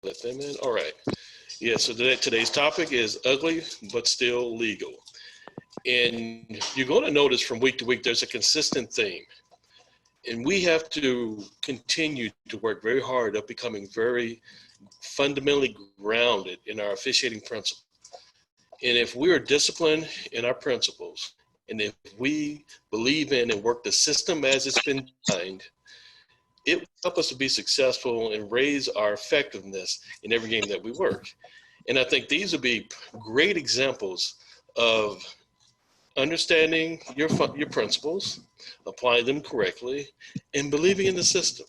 Let them in. All right. Yeah, so today's topic is ugly but still legal. And you're going to notice from week to week there's a consistent theme. And we have to continue to work very hard at becoming very fundamentally grounded in our officiating principles. And if we are disciplined in our principles, and if we believe in and work the system as it's been designed, it will help us to be successful and raise our effectiveness in every game that we work. And I think these would be great examples of understanding your principles, applying them correctly, and believing in the system,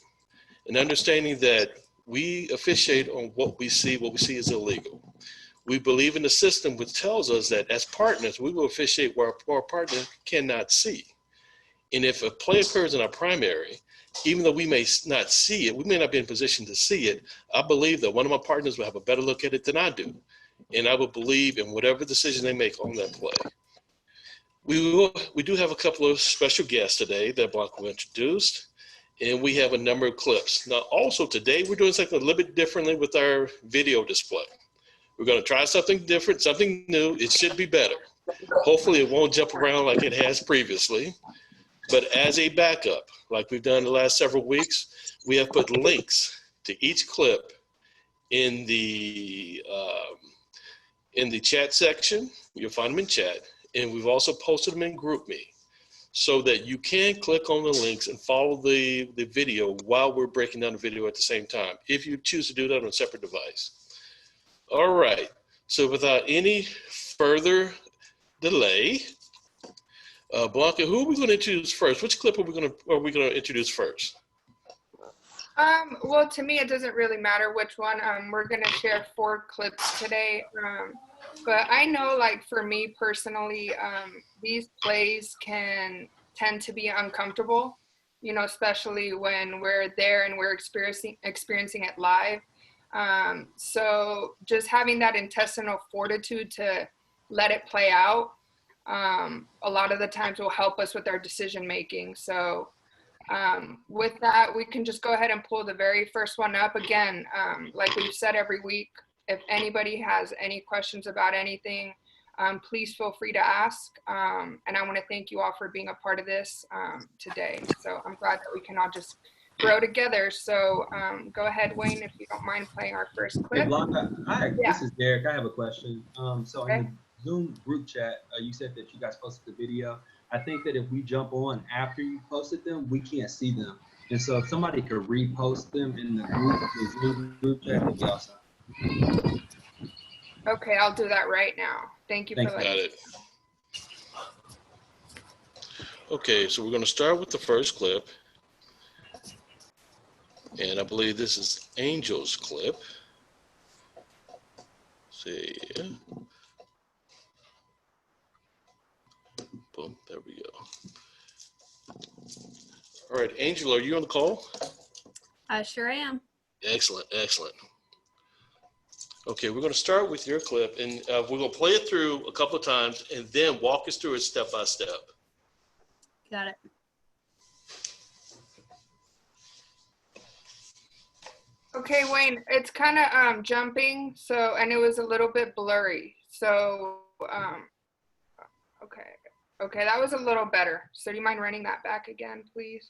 and understanding that we officiate on what we see is illegal. We believe in the system, which tells us that as partners, we will officiate where our partner cannot see. And if a play occurs in our primary, even though we may not see it, we may not be in position to see it, I believe that one of my partners will have a better look at it than I do. And I will believe in whatever decision they make on that play. We do have a couple of special guests today that Blanca introduced, and we have a number of clips. Now, also today, we're doing something a little bit differently with our video display. We're going to try something different, something new. It should be better. Hopefully, it won't jump around like it has previously. But as a backup, like we've done the last several weeks, we have put links to each clip in the chat section. You'll find them in chat. And we've also posted them in GroupMe so that you can click on the links and follow the video while we're breaking down the video at the same time, if you choose to do that on a separate device. All right, so without any further delay, Blanca, who are we going to introduce first? Which clip are we going to introduce first? Well, to me, it doesn't really matter which one. We're going to share 4 clips today. But I know, like, for me personally, these plays can tend to be uncomfortable, you know, especially when we're there and we're experiencing it live. So just having that intestinal fortitude to let it play out, a lot of the times will help us with our decision making. So with that, we can just go ahead and pull the very first one up. Again, like we've said every week, if anybody has any questions about anything, please feel free to ask. And I want to thank you all for being a part of this today. So I'm glad that we can all just grow together. So go ahead, Wayne, if you don't mind playing our first clip. Hey, Blanca, hi, this is Derek. I have a question. So in the Zoom group chat, you said that you guys posted the video. I think that if we jump on after you posted them, we can't see them. And so if somebody could repost them in the Zoom group chat, that'd be awesome. Okay, I'll do that right now. Thank you for letting me know. Okay, so we're going to start with the first clip. And I believe this is Angel's clip. Let's see. Boom, there we go. All right, Angel, are you on the call? I sure am. Excellent, excellent. Okay, we're going to start with your clip, and we're going to play it through a couple of times and then walk us through it step by step. Got it. Okay, Wayne, it's kind of jumping, so, and it was a little bit blurry. So, okay, that was a little better. So do you mind running that back again, please?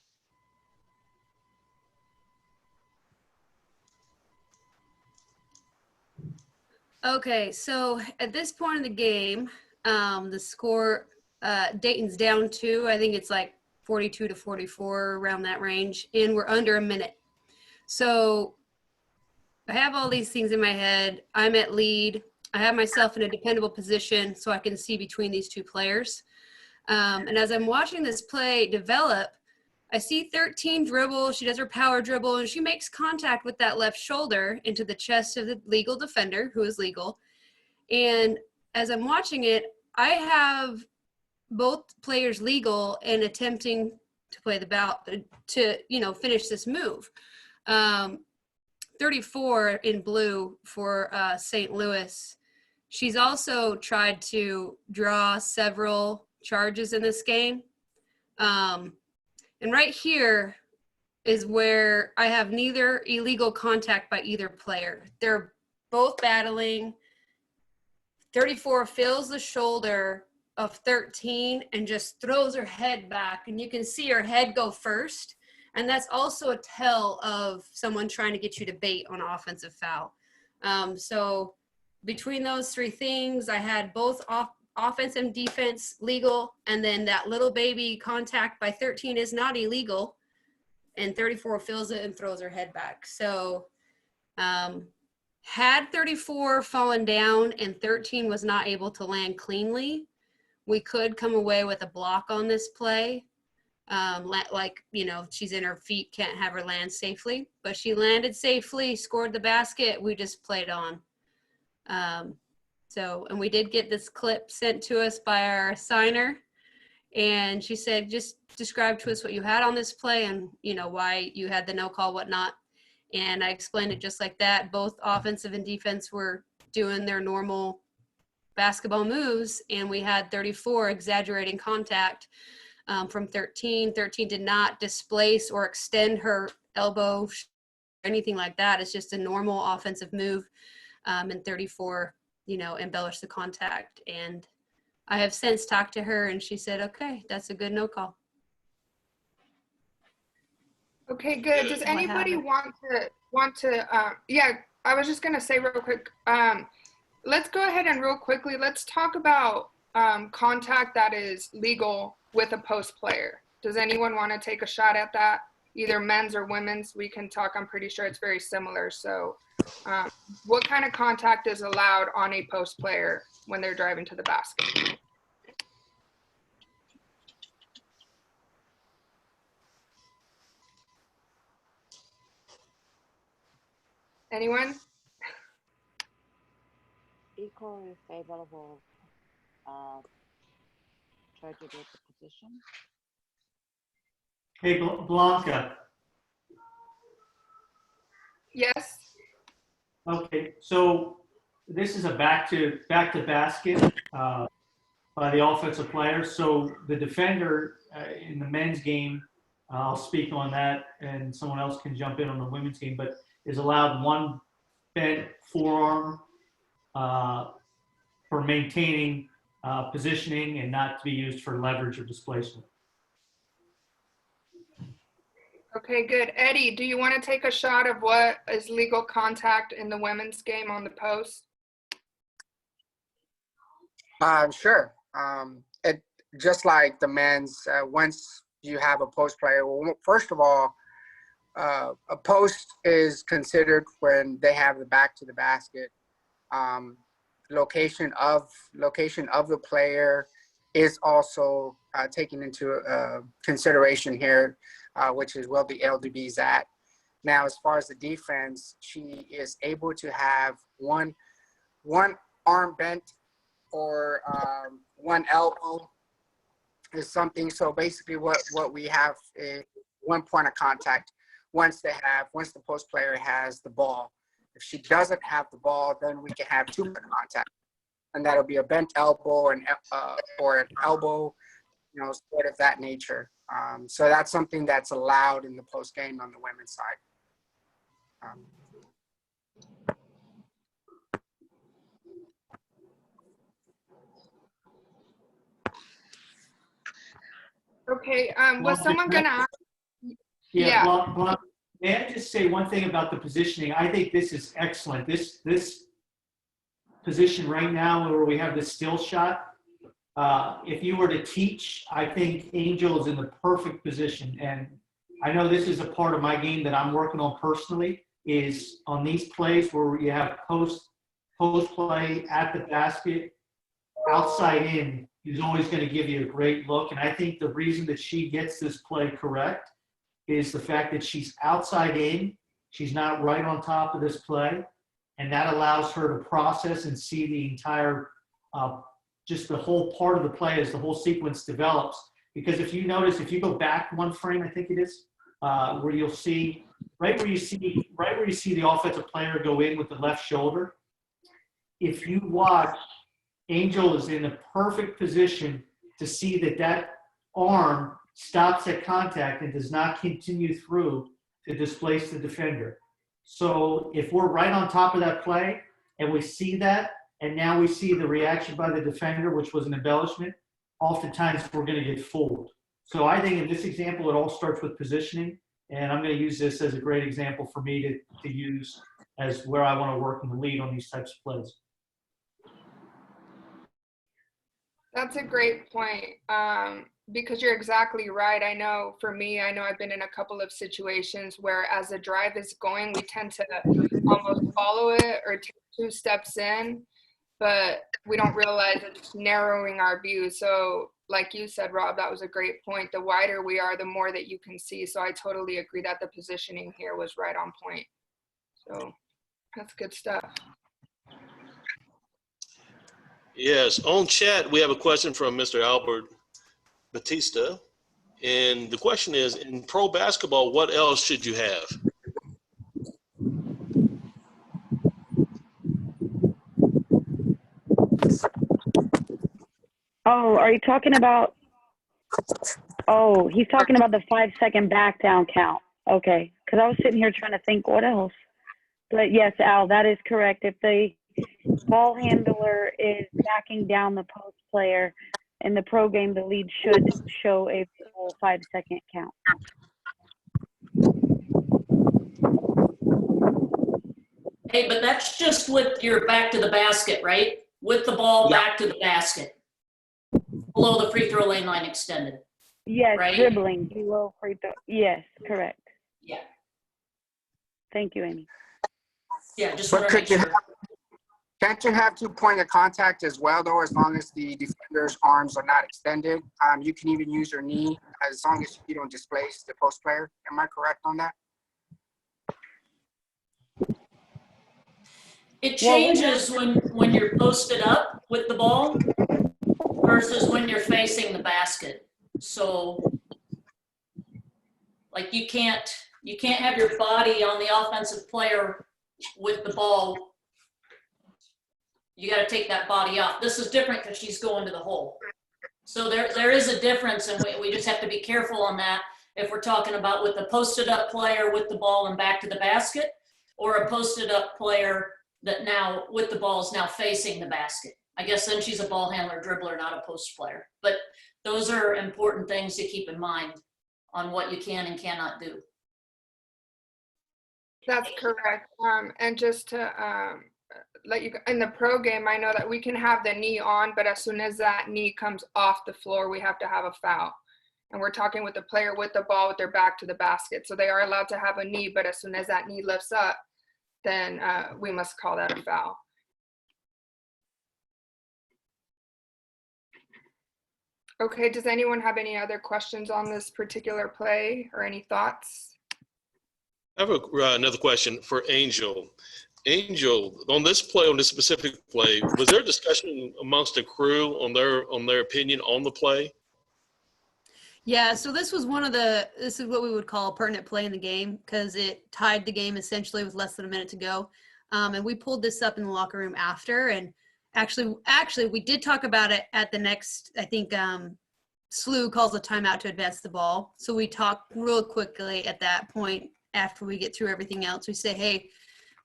Okay, so at this point in the game, the score, Dayton's down 2. I think it's like 42-44, around that range, and we're under a minute. So I have all these things in my head. I'm at lead. I have myself in a dependable position so I can see between these 2 players. And as I'm watching this play develop, I see 13 dribble. She does her power dribble, and she makes contact with that left shoulder into the chest of the legal defender, who is legal. And as I'm watching it, I have both players legal and attempting to play the ball to, you know, finish this move. 34 in blue for St. Louis. She's also tried to draw several charges in this game. And right here, is where I have neither illegal contact by either player. They're both battling. 34 feels the shoulder of 13 and just throws her head back, and you can see her head go first. And that's also a tell of someone trying to get you to bait on an offensive foul. So between those three things, I had both offense and defense legal, and then that little baby contact by 13 is not illegal, and 34 feels it and throws her head back. So had 34 fallen down and 13 was not able to land cleanly, we could come away with a block on this play. Like, you know, she's in her feet, can't have her land safely, but she landed safely, scored the basket. We just played on. And we did get this clip sent to us by our signer, and she said, just describe to us what you had on this play and, you know, why you had the no call, whatnot. And I explained it just like that. Both offensive and defense were doing their normal basketball moves, and we had 34 exaggerating contact from 13. 13 did not displace or extend her elbow or anything like that. It's just a normal offensive move. And 34, you know, embellished the contact. And I have since talked to her, and she said, okay, that's a good no call. Okay, good. Does anybody want to, yeah, I was just going to say real quick, let's go ahead and real quickly, let's talk about contact that is legal with a post player. Does anyone want to take a shot at that? Either men's or women's, we can talk. I'm pretty sure it's very similar. So what kind of contact is allowed on a post player when they're driving to the basket? Anyone? Equal if available, try to get the position. Hey, Blanca. Yes. Okay, so this is a back to basket by the offensive player. So the defender in the men's game, I'll speak on that, and someone else can jump in on the women's game, but is allowed one bent forearm for maintaining positioning and not to be used for leverage or displacement. Okay, good. Eddie, do you want to take a shot of what is legal contact in the women's game on the post? Sure. It just like the men's, once you have a post player, well, first of all, a post is considered when they have the back to the basket. Location of the player is also taken into consideration here, which is where the LDB is at. Now, as far as the defense, she is able to have one arm bent or one elbow is something. So basically what we have is one point of contact once the post player has the ball. If she doesn't have the ball, then we can have 2 point of contact, and that'll be a bent elbow or an elbow, you know, sort of that nature. So that's something that's allowed in the post game on the women's side. Okay, was someone gonna ask? Yeah. Well, may I just say one thing about the positioning? I think this is excellent. This position right now where we have the still shot, if you were to teach, I think Angel is in the perfect position. And I know this is a part of my game that I'm working on personally, is on these plays where you have post play at the basket, outside in is always going to give you a great look. And I think the reason that she gets this play correct is the fact that she's outside in, she's not right on top of this play, and that allows her to process and see the entire, just the whole part of the play as the whole sequence develops. Because if you notice, if you go back one frame, I think it is, where you'll see, right where you see the offensive player go in with the left shoulder, if you watch, Angel is in the perfect position to see that arm stops at contact and does not continue through to displace the defender. So if we're right on top of that play and we see that, and now we see the reaction by the defender, which was an embellishment, oftentimes we're going to get fooled. So I think in this example, it all starts with positioning, and I'm going to use this as a great example for me to use as where I want to work in the lead on these types of plays. That's a great point, because you're exactly right. I know for me, I know I've been in a couple of situations where as the drive is going, we tend to almost follow it or take 2 steps in, but we don't realize it's narrowing our view. So like you said, Rob, that was a great point. The wider we are, the more that you can see. So I totally agree that the positioning here was right on point. So that's good stuff. Yes, on chat, we have a question from Mr. Albert Battista. And the question is, in pro basketball, what else should you have? Oh, are you talking about? Oh, he's talking about the 5-second back down count. Okay, because I was sitting here trying to think what else. But yes, Al, that is correct. If the ball handler is backing down the post player in the pro game, the lead should show a full 5-second count. Hey, but that's just with your back to the basket, right? With the ball back to the basket. Below the free throw lane line extended. Yes, right? Dribbling below free throw. Yes, correct. Yeah. Thank you, Amy. Yeah, just But want to make sure. Can't you have 2 point of contact as well, though, as long as the defender's arms are not extended? You can even use your knee as long as you don't displace the post player. Am I correct on that? It changes when you're posted up with the ball versus when you're facing the basket. So, like you can't have your body on the offensive player with the ball. You got to take that body off. This is different because she's going to the hole. So there is a difference, and we just have to be careful on that if we're talking about with a posted up player with the ball and back to the basket, or a posted up player that now with the ball is now facing the basket. I guess then she's a ball handler, dribbler, not a post player. But those are important things to keep in mind on what you can and cannot do. That's correct. And just to let you, in the pro game, I know that we can have the knee on, but as soon as that knee comes off the floor, we have to have a foul. And we're talking with the player with the ball with their back to the basket. So they are allowed to have a knee, but as soon as that knee lifts up, then we must call that a foul. Okay, does anyone have any other questions on this particular play or any thoughts? I have another question for Angel. Angel, on this play, on this specific play, was there a discussion amongst the crew on their opinion on the play? Yeah, so this was this is what we would call a pertinent play in the game because it tied the game essentially with less than a minute to go. And we pulled this up in the locker room after, and actually we did talk about it at the next, I think SLU calls a timeout to advance the ball. So we talked real quickly at that point after we get through everything else. We say, hey,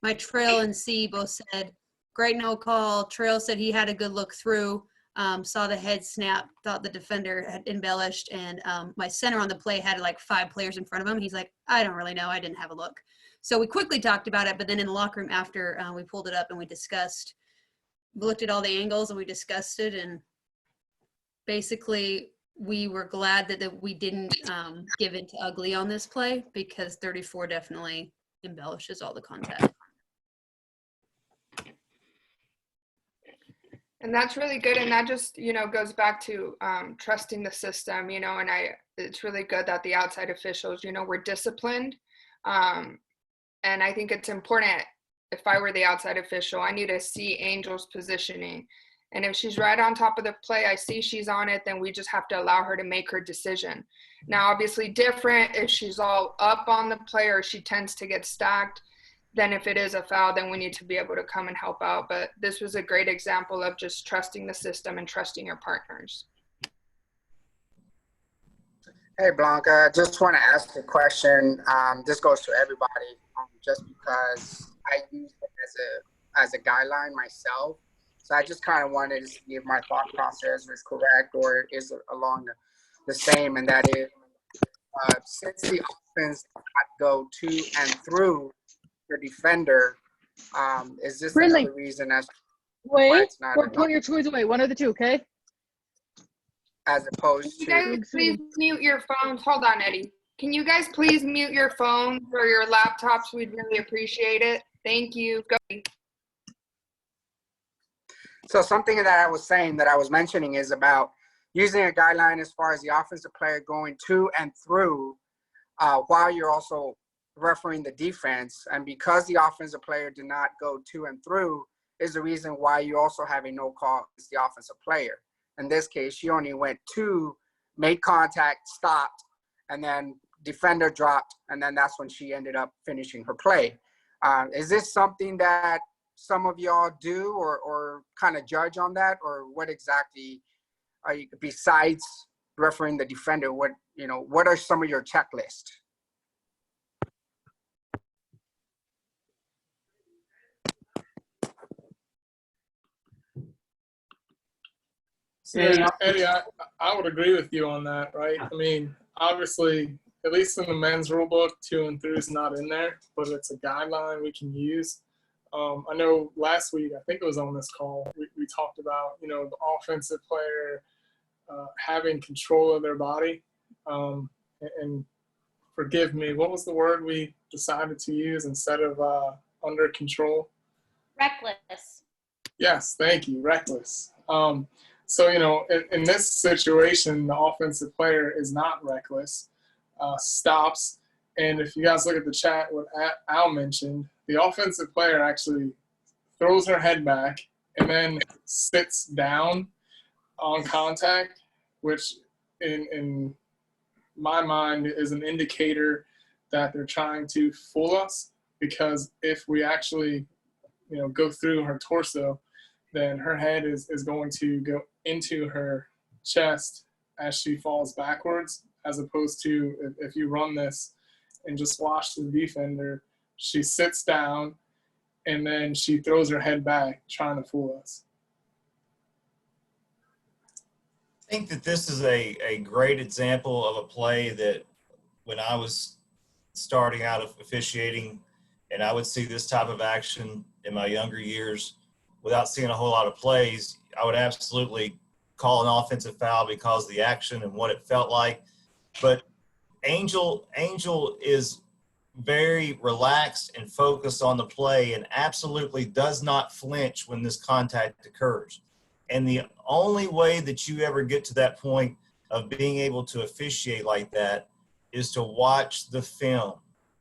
my Trail and C both said, great no call. Trail said he had a good look through. Saw the head snap, thought the defender had embellished, and my center on the play had like 5 players in front of him. He's like, I don't really know. I didn't have a look. So we quickly talked about it, but then in the locker room after, we pulled it up and we looked at all the angles and we discussed it, and basically we were glad that we didn't give it to ugly on this play because 34 definitely embellishes all the contact. And that's really good. And that just, goes back to trusting the system, and it's really good that the outside officials, were disciplined. And I think it's important, if I were the outside official, I need to see Angel's positioning. And if she's right on top of the play, I see she's on it, then we just have to allow her to make her decision. Now, obviously different if she's all up on the play or she tends to get stacked. Then if it is a foul, then we need to be able to come and help out. But this was a great example of just trusting the system and trusting your partners. Hey, Blanca, just want to ask a question. This goes to everybody, just because I use it as a guideline myself. So I just kind of wanted to see if my thought process is correct or is along the same, and that is, since the offense not go to and through the defender, is this Brindley. another reason as Wait, it's not or enough, pull your toys away. One of the two, okay? as opposed You to? guys please mute your phones. Hold on, Eddie. Can you guys please mute your phones or your laptops? We'd really appreciate it. Thank you. Go. So something that I was saying, that I was mentioning, is about using a guideline as far as the offensive player going to and through, while you're also refereeing the defense. And because the offensive player did not go to and through is the reason why you also have a no call against the offensive player. In this case, she only went to, made contact, stopped, and then defender dropped, and then that's when she ended up finishing her play. Is this something that some of y'all do or kind of judge on that, or what exactly are you, besides refereeing the defender, what are some of your checklists? Eddie, Eddie, I would agree with you on that, right? I mean, obviously, at least in the men's rule book, 2 and 3 is not in there, but it's a guideline we can use. I know last week, I think it was on this call, we talked about, the offensive player having control of their body. And forgive me, what was the word we decided to use instead of under control? Reckless. Yes, thank you, reckless. So, in this situation, the offensive player is not reckless, stops. And if you guys look at the chat, what Al mentioned, the offensive player actually throws her head back and then sits down on contact, which in my mind is an indicator that they're trying to fool us, because if we actually, go through her torso, then her head is going to go into her chest as she falls backwards, as opposed to if you run this and just watch the defender, she sits down and then she throws her head back trying to fool us. I think that this is a great example of a play that when I was starting out of officiating and I would see this type of action in my younger years, without seeing a whole lot of plays, I would absolutely call an offensive foul because of the action and what it felt like. But Angel is very relaxed and focused on the play and absolutely does not flinch when this contact occurs. And the only way that you ever get to that point of being able to officiate like that is to watch the film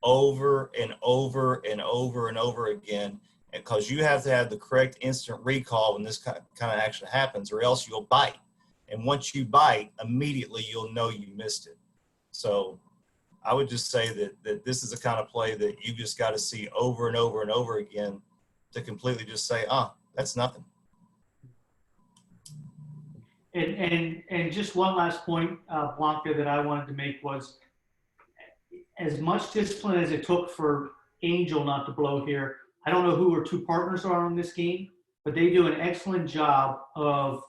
over and over and over and over again, because you have to have the correct instant recall when this kind of action happens, or else you'll bite. And once you bite, immediately you'll know you missed it. So I would just say that this is the kind of play that you just got to see over and over and over again to completely just say, that's nothing. And just one last point, Blanca, that I wanted to make was, as much discipline as it took for Angel not to blow here, I don't know who her two partners are in this game, but they do an excellent job of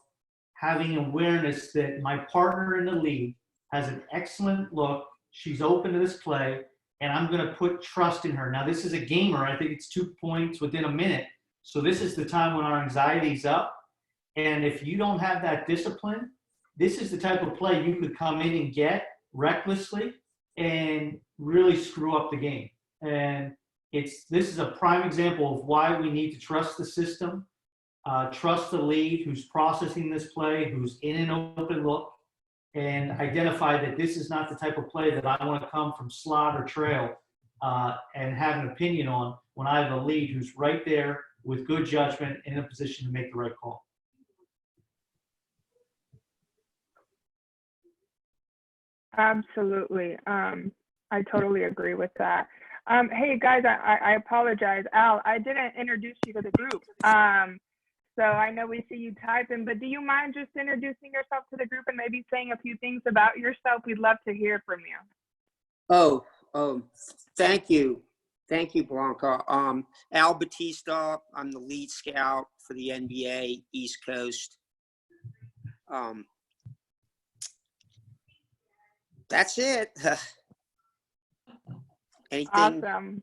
having awareness that my partner in the lead has an excellent look. She's open to this play, and I'm going to put trust in her. Now, this is a gamer. I think it's 2 points within a minute. So this is the time when our anxiety's up. And if you don't have that discipline, this is the type of play you could come in and get recklessly and really screw up the game. And this is a prime example of why we need to trust the system, trust the lead who's processing this play, who's in an open look, and identify that this is not the type of play that I want to come from slot or trail and have an opinion on when I have a lead who's right there with good judgment in a position to make the right call. Absolutely. I totally agree with that. Hey guys, I apologize. Al, I didn't introduce you to the group. So I know we see you typing, but do you mind just introducing yourself to the group and maybe saying a few things about yourself? We'd love to hear from you. Thank you. Thank you, Blanca. Al Battista, I'm the lead scout for the NBA East Coast. That's it. Anything? Awesome.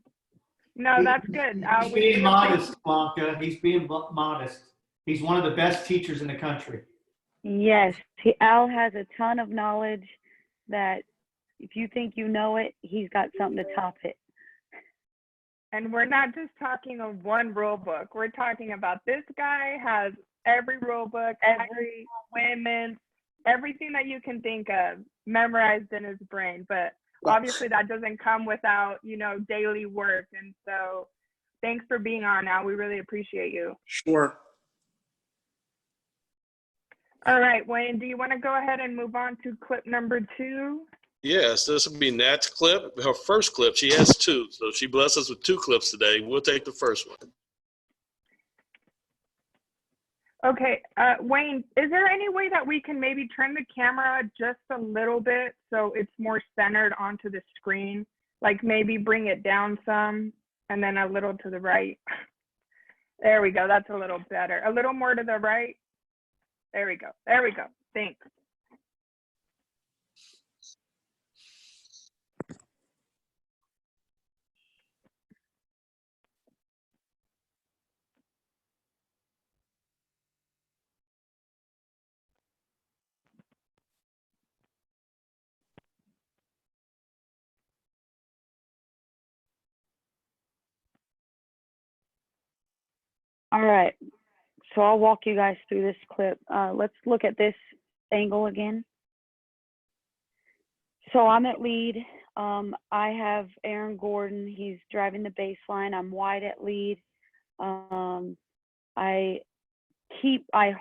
No, that's good. He's being modest, Blanca. He's being modest. He's one of the best teachers in the country. Yes, Al has a ton of knowledge that if you think you know it, he's got something to top it. And we're not just talking of one rule book. We're talking about this guy has every rule book, every women's, everything that you can think of memorized in his brain. But obviously that doesn't come without, you know, daily work. And so thanks for being on, Al. We really appreciate you. Sure. All right, Wayne, do you want to go ahead and move on to clip number 2? Yes, this will be Nat's clip. Her first clip, she has 2. So she blessed us with 2 clips today. We'll take the first one. Okay, Wayne, is there any way that we can maybe turn the camera just a little bit so it's more centered onto the screen? Like maybe bring it down some and then a little to the right. There we go. That's a little better. A little more to the right. There we go. There we go. Thanks. All right, so I'll walk you guys through this clip. Let's look at this angle again. So I'm at lead. I have Aaron Gordon. He's driving the baseline. I'm wide at lead. I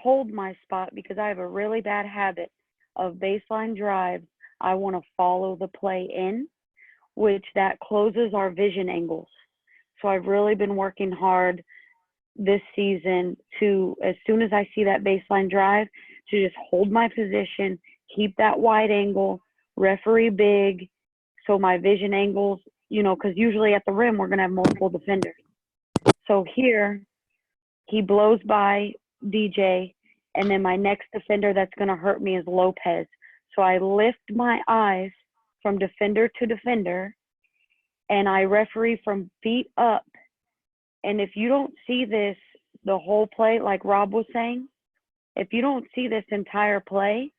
hold my spot because I have a really bad habit of baseline drives. I want to follow the play in, which that closes our vision angles. So I've really been working hard this season to, as soon as I see that baseline drive, to just hold my position, keep that wide angle, referee big, so my vision angles, you know, because usually at the rim we're going to have multiple defenders. So here, he blows by DJ, and then my next defender that's going to hurt me is Lopez. So I lift my eyes from defender to defender, and I referee from feet up. And if you don't see this, the whole play, like Rob was saying, if you don't see this entire play,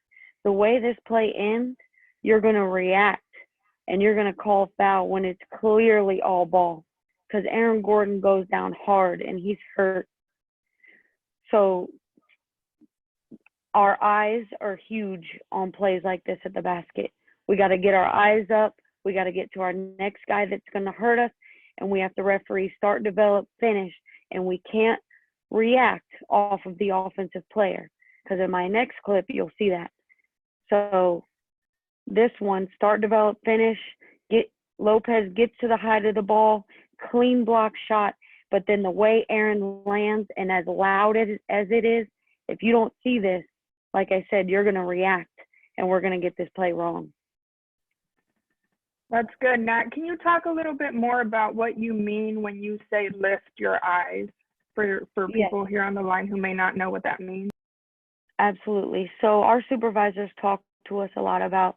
the way this play ends, you're going to react and you're going to call foul when it's clearly all ball, because Aaron Gordon goes down hard and he's hurt. So our eyes are huge on plays like this at the basket. We got to get our eyes up. We got to get to our next guy that's going to hurt us. And we have to referee start, develop, finish. And we can't react off of the offensive player. Because in my next clip, you'll see that. So this one, start, develop, finish. Lopez gets to the height of the ball, clean block shot. But then the way Aaron lands, and as loud as it is, if you don't see this, like I said, you're going to react. And we're going to get this play wrong. That's good. Nat, can you talk a little bit more about what you mean when you say lift your eyes for people here on the line who may not know what that means? Absolutely. So our supervisors talk to us a lot about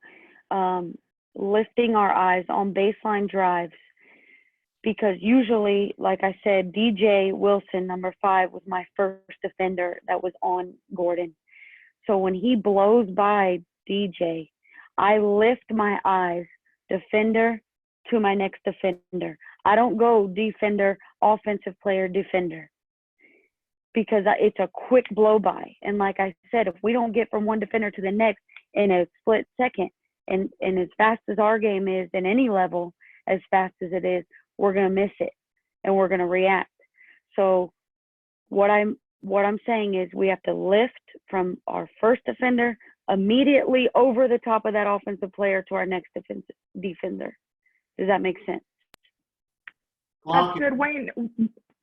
lifting our eyes on baseline drives, because usually, like I said, DJ Wilson, number 5, was my first defender that was on Gordon. So when he blows by DJ, I lift my eyes, defender to my next defender. I don't go defender, offensive player, defender, because it's a quick blow by. And like I said, if we don't get from one defender to the next in a split second, and as fast as our game is, in any level, as fast as it is, we're going to miss it and we're going to react. So what I'm saying is we have to lift from our first defender immediately over the top of that offensive player to our next defender. Does that make sense? That's good, Wayne.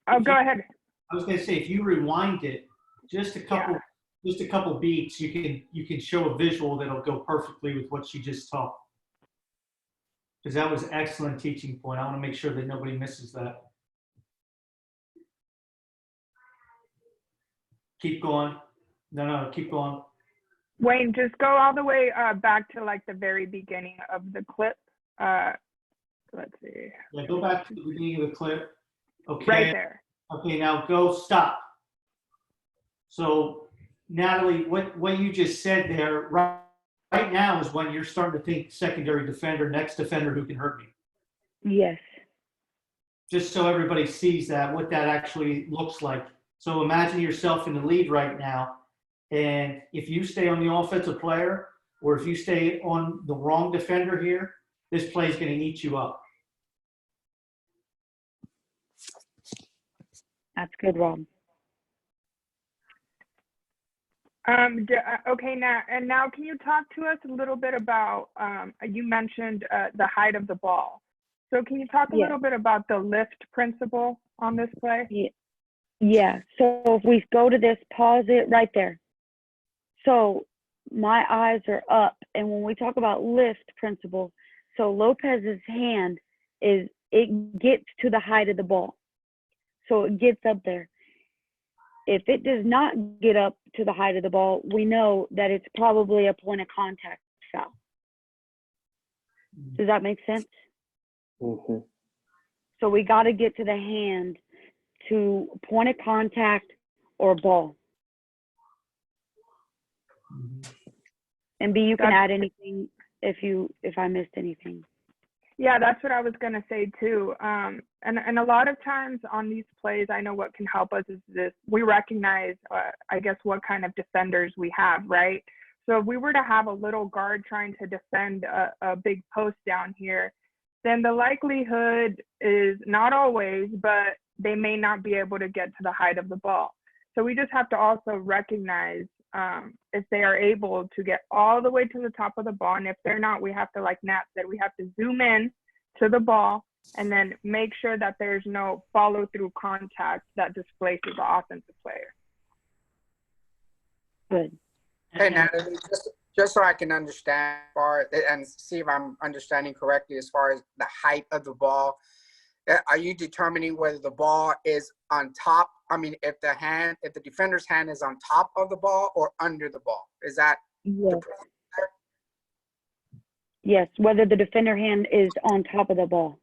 Oh, go ahead. I was going to say, if you rewind it, Just a couple beats. You can show a visual that'll go perfectly with what she just taught. Because that was an excellent teaching point. I want to make sure that nobody misses that. Keep going. No, keep going. Wayne, just go all the way back to like the very beginning of the clip. Let's see. Yeah, go back to the beginning of the clip. Okay. Right there. Okay, now go stop. So, Natalie, what you just said there, right now is when you're starting to think secondary defender, next defender who can hurt me. Yes. Just so everybody sees that, what that actually looks like. So imagine yourself in the lead right now, and if you stay on the offensive player, or if you stay on the wrong defender here, this play is going to eat you up. That's good, Rob. Okay, now can you talk to us a little bit about, you mentioned the height of the ball. So can you talk a little bit about the lift principle on this play? Yeah, so if we go to this, pause it right there. So my eyes are up, and when we talk about lift principle, so Lopez's hand it gets to the height of the ball. So it gets up there. If it does not get up to the height of the ball, we know that it's probably a point of contact foul. Does that make sense? Mm-hmm. So we got to get to the hand to point of contact or ball. And B, you can add anything if I missed anything. Yeah, that's what I was going to say too. And a lot of times on these plays, I know what can help us is this. We recognize, I guess, what kind of defenders we have, right? So if we were to have a little guard trying to defend a big post down here, then the likelihood is not always, but they may not be able to get to the height of the ball. So we just have to also recognize if they are able to get all the way to the top of the ball. And if they're not, we have to, like Nat said, we have to zoom in to the ball and then make sure that there's no follow through contact that displaces the offensive player. Good. Hey, Natalie, just so I can understand and see if I'm understanding correctly as far as the height of the ball, are you determining whether the ball is on top? I mean, if the defender's hand is on top of the ball or under the ball, is that? Yes. Yes, whether the defender hand is on top of the ball,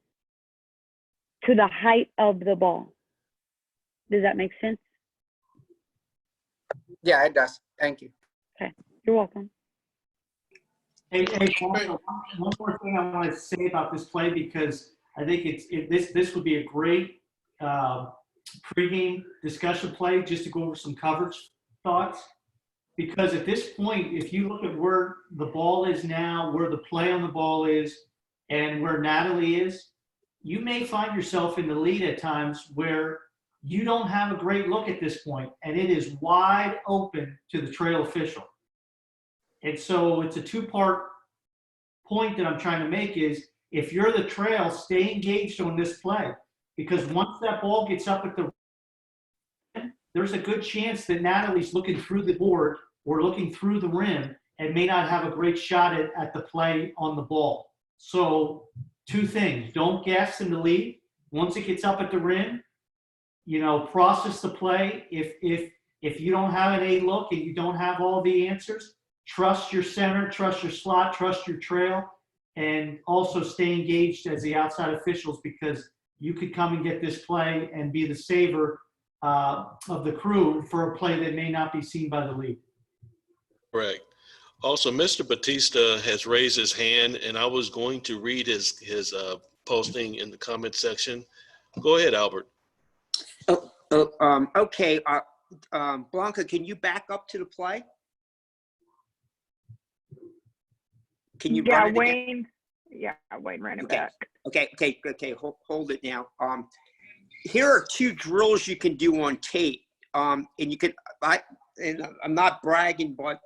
to the height of the ball. Does that make sense? Yeah, it does. Thank you. Okay, you're welcome. Hey, one more thing I want to say about this play, because I think this would be a great pregame discussion play just to go over some coverage thoughts. Because at this point, if you look at where the ball is now, where the play on the ball is, and where Natalie is, you may find yourself in the lead at times where you don't have a great look at this point, and it is wide open to the trail official. And so it's a two-part point that I'm trying to make is, if you're the trail, stay engaged on this play, because once that ball gets up at the rim, there's a good chance that Natalie's looking through the board or looking through the rim and may not have a great shot at the play on the ball. So two things: don't guess in the lead. Once it gets up at the rim, process the play. If you don't have an A look and you don't have all the answers, trust your center, trust your slot, trust your trail, and also stay engaged as the outside officials, because you could come and get this play and be the saver of the crew for a play that may not be seen by the league. Correct. Also, Mr. Battista has raised his hand, and I was going to read his posting in the comment section. Go ahead, Albert. Okay. Blanca, can you back up to the play? Can you run it Wayne. again? Yeah, Wayne ran it Okay. back. Okay. Hold it now. Here are two drills you can do on tape. And you can, and I'm not bragging, but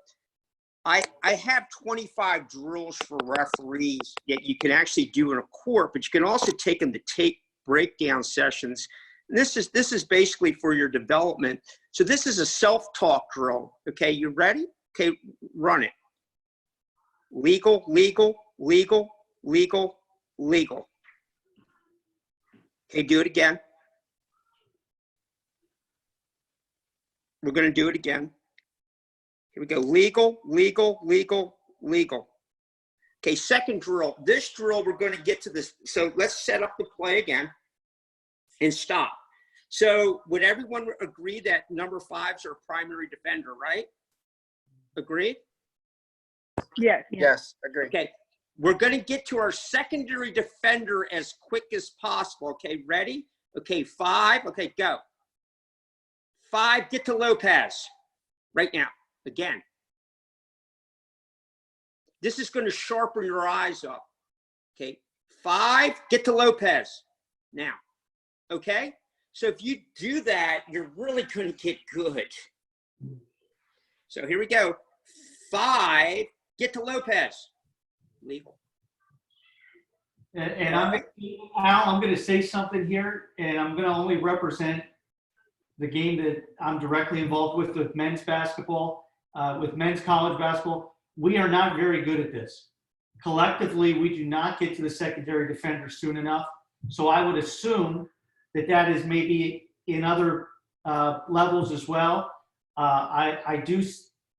I have 25 drills for referees that you can actually do in a court, but you can also take them to tape breakdown sessions This is basically for your development. So this is a self-talk drill. Okay, you ready? Okay, run it. Legal, legal, legal, legal, legal. Okay, do it again. We're going to do it again. Here we go. Legal, legal, legal, legal. Okay, second drill. This drill, we're going to get to this. So let's set up the play again and stop. So would everyone agree that number 5s are primary defender, right? Agreed? Yes. Yes, agree. Okay, we're going to get to our secondary defender as quick as possible. Okay, ready? Okay, 5. Okay, go. 5, get to Lopez right now. Again. This is going to sharpen your eyes up. Okay, 5, get to Lopez now. Okay, so if you do that, you're really going to get good. So here we go. 5, get to Lopez. Legal. And I'm going to say something here, and I'm going to only represent the game that I'm directly involved with men's basketball, with men's college basketball. We are not very good at this. Collectively, we do not get to the secondary defender soon enough. So I would assume that is maybe in other levels as well. I do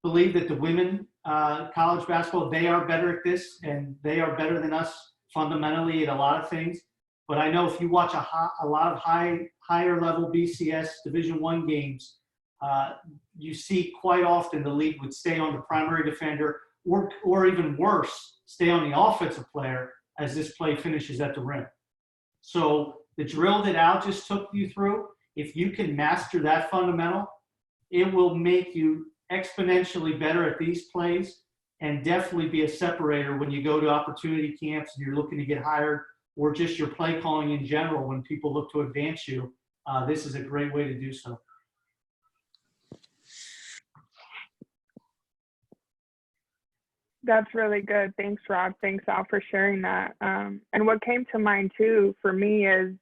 believe that the women college basketball, they are better at this, and they are better than us fundamentally at a lot of things. But I know if you watch a lot of higher level BCS Division I games, you see quite often the league would stay on the primary defender, or even worse, stay on the offensive player as this play finishes at the rim. So the drill that Al just took you through, if you can master that fundamental, it will make you exponentially better at these plays, and definitely be a separator when you go to opportunity camps and you're looking to get hired, or just your play calling in general when people look to advance you. This is a great way to do so. That's really good. Thanks, Rob. Thanks, Al, for sharing that. And what came to mind too for me is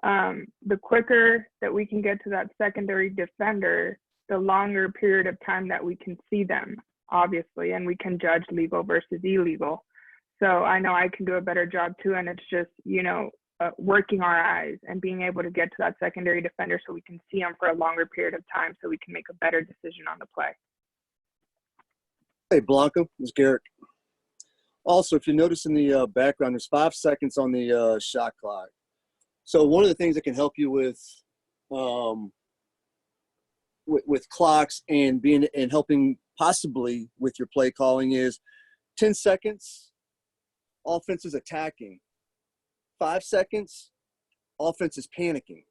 the quicker that we can get to that secondary defender, the longer period of time that we can see them, obviously, and we can judge legal versus illegal. So I know I can do a better job too, and it's just, working our eyes and being able to get to that secondary defender so we can see them for a longer period of time so we can make a better decision on the play. Hey, Blanca, this is Garrick. Also, if you notice in the background, there's 5 seconds on the shot clock. So one of the things that can help you with clocks and helping possibly with your play calling is 10 seconds, offense is attacking. 5 seconds, offense is panicking.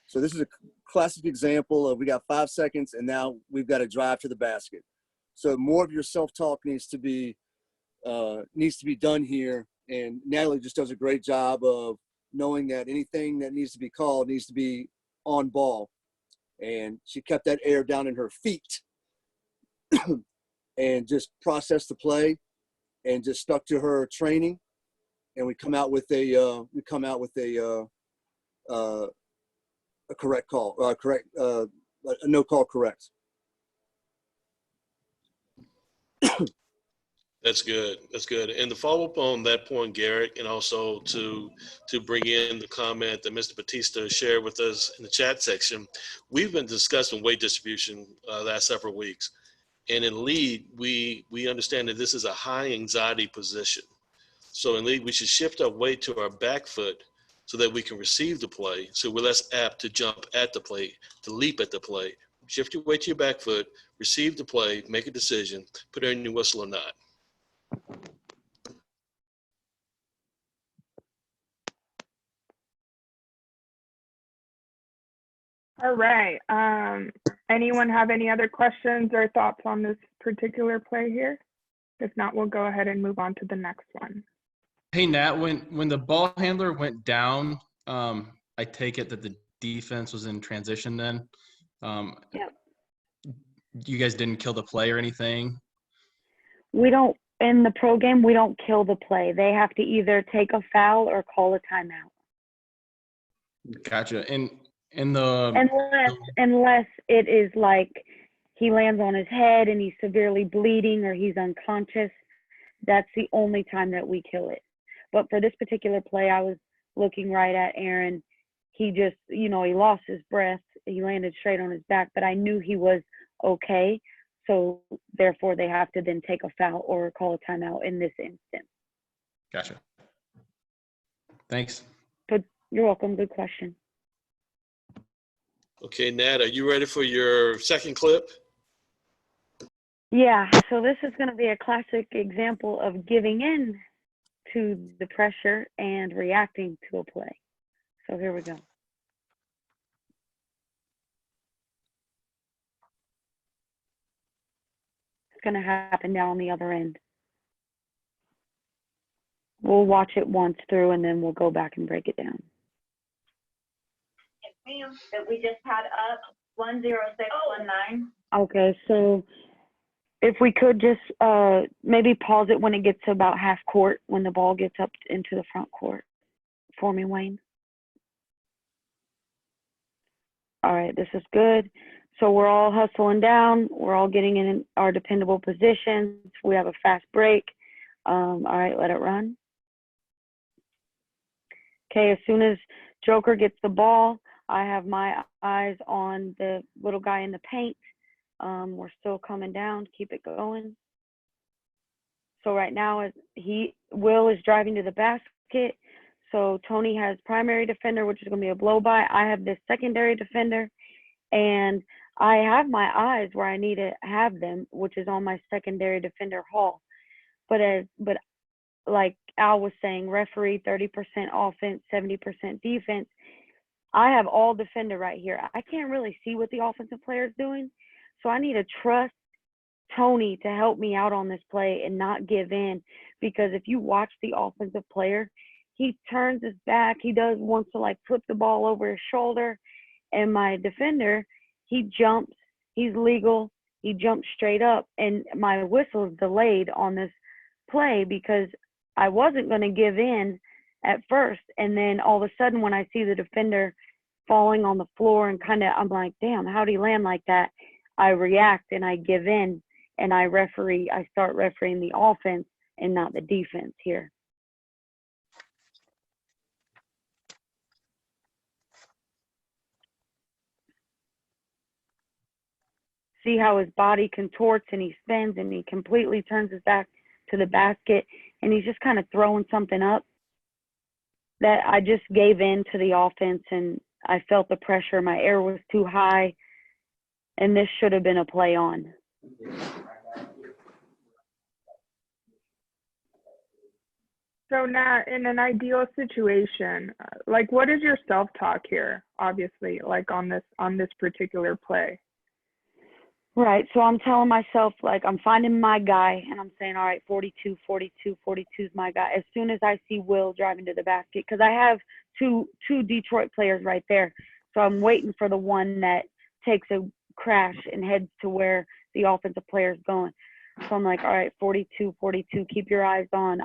So this is a classic example of we got 5 seconds and now we've got to drive to the basket. So more of your self-talk needs to be done here. And Natalie just does a great job of knowing that anything that needs to be called needs to be on ball. And she kept that air down in her feet and just processed the play and just stuck to her training. And we come out with a correct call, a no call correct. That's good. That's good. And to follow up on that point, Garrett, and also to bring in the comment that Mr. Battista shared with us in the chat section, we've been discussing weight distribution last several weeks. And in lead, we understand that this is a high anxiety position. So in lead, we should shift our weight to our back foot so that we can receive the play. So we're less apt to jump at the play, to leap at the play. Shift your weight to your back foot, receive the play, make a decision, put in your whistle or not. All right. Anyone have any other questions or thoughts on this particular play here? If not, we'll go ahead and move on to the next one. Hey, Nat, when the ball handler went down, I take it that the defense was in transition then. Yep. You guys didn't kill the play or anything? We don't, in the pro game, we don't kill the play. They have to either take a foul or call a timeout. Gotcha. And in the Unless it is like he lands on his head and he's severely bleeding or he's unconscious, that's the only time that we kill it. But for this particular play, I was looking right at Aaron. He just, he lost his breath. He landed straight on his back, but I knew he was okay. So therefore, they have to then take a foul or call a timeout in this instance. Gotcha. Thanks. Good. You're welcome. Good question. Okay, Nat, are you ready for your second clip? Yeah, so this is going to be a classic example of giving in to the pressure and reacting to a play. So here we go. It's going to happen down the other end. We'll watch it once through and then we'll go back and break it down. Yes, ma'am. That we just had up 10619. Okay, so if we could just maybe pause it when it gets to about half court, when the ball gets up into the front court for me, Wayne. All right, this is good. So we're all hustling down. We're all getting in our dependable positions. We have a fast break. All right, let it run. Okay, as soon as Joker gets the ball, I have my eyes on the little guy in the paint. We're still coming down. Keep it going. So right now, Will is driving to the basket. So Tony has primary defender, which is going to be a blow by. I have this secondary defender, and I have my eyes where I need to have them, which is on my secondary defender Hall. But like Al was saying, referee 30% offense, 70% defense. I have all defender right here. I can't really see what the offensive player is doing. So I need to trust Tony to help me out on this play and not give in, because if you watch the offensive player, he turns his back. He wants to like flip the ball over his shoulder. And my defender, he jumps. He's legal. He jumps straight up. And my whistle is delayed on this play because I wasn't going to give in at first. And then all of a sudden when I see the defender falling on the floor and I'm like, damn, how'd he land like that? I react and I give in and I start refereeing the offense and not the defense here. See how his body contorts and he spins and he completely turns his back to the basket and he's just kind of throwing something up. That I just gave in to the offense and I felt the pressure. My air was too high and this should have been a play on. So Nat, in an ideal situation, like what is your self-talk here, obviously, like on this particular play? Right, so I'm telling myself, like, I'm finding my guy, and I'm saying, all right, 42 is my guy. As soon as I see Will driving to the basket, because I have two Detroit players right there, so I'm waiting for the one that takes a crash and heads to where the offensive player is going. So I'm like, all right, 42, keep your eyes on,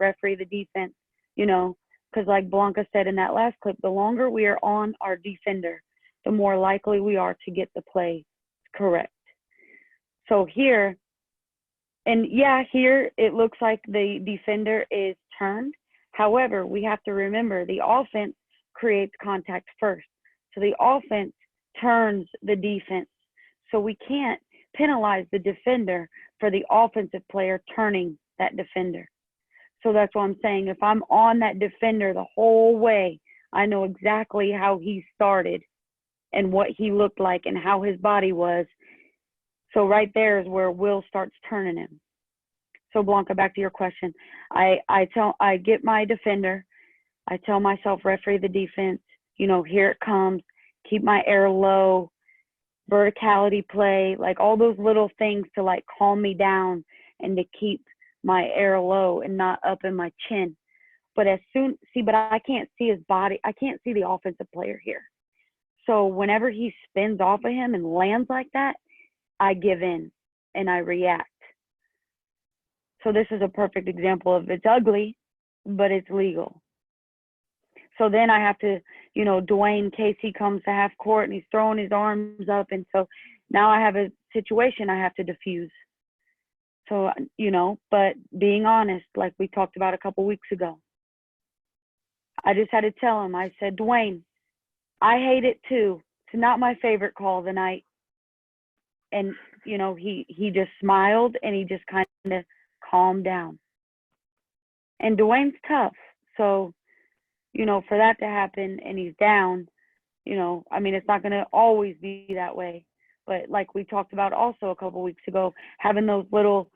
referee the defense, because like Blanca said in that last clip, the longer we are on our defender, the more likely we are to get the play correct. So here it looks like the defender is turned. However, we have to remember the offense creates contact first. So the offense turns the defense. So we can't penalize the defender for the offensive player turning that defender. So that's what I'm saying. If I'm on that defender the whole way, I know exactly how he started and what he looked like and how his body was. So right there is where Will starts turning him. So Blanca, back to your question. I get my defender. I tell myself, referee the defense, here it comes, keep my air low, verticality play, like all those little things to like calm me down and to keep my air low and not up in my chin. But but I can't see his body. I can't see the offensive player here. So whenever he spins off of him and lands like that, I give in and I react. So this is a perfect example of it's ugly, but it's legal. So then I have to you know, Dwayne Casey comes to half court and he's throwing his arms up. And so now I have a situation I have to diffuse. So, you know, but being honest, like we talked about a couple weeks ago, I just had to tell him, I said, Dwayne, I hate it too. It's not my favorite call of the night. And, you know, he just smiled and he just kind of calmed down. And Dwayne's tough. So, you know, for that to happen and he's down, you know, I mean, it's not going to always be that way. But like we talked about also a couple weeks ago, having those little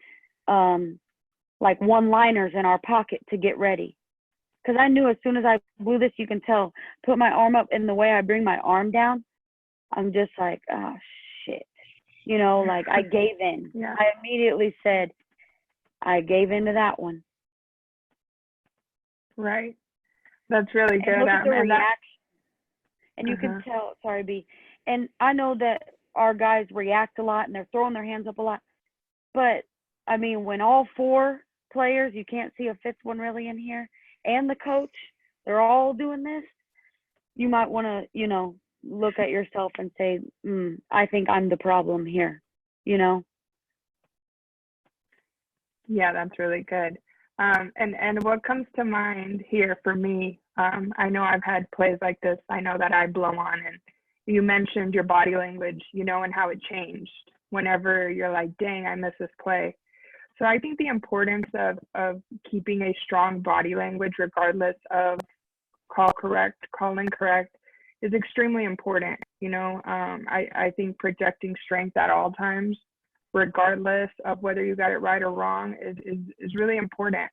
like one-liners in our pocket to get ready. Because I knew as soon as I blew this, you can tell, put my arm up, and the way I bring my arm down, I'm just like, oh, shit. You know, like I gave in. Yeah. I immediately said, I gave into that one. Right. That's really good. And look at the And reaction. And you can tell, sorry, B. And I know that our guys react a lot and they're throwing their hands up a lot. But, I mean, when all four players, you can't see a fifth one really in here, and the coach, they're all doing this, you might want to, you know, look at yourself and say, I think I'm the problem here, you know? Yeah, that's really good. And what comes to mind here for me, I know I've had plays like this. I know that I blow on, and you mentioned your body language, you know, and how it changed whenever you're like, dang, I missed this play. So I think the importance of keeping a strong body language, regardless of call incorrect, is extremely important. You know, I think projecting strength at all times, regardless of whether you got it right or wrong, is really important.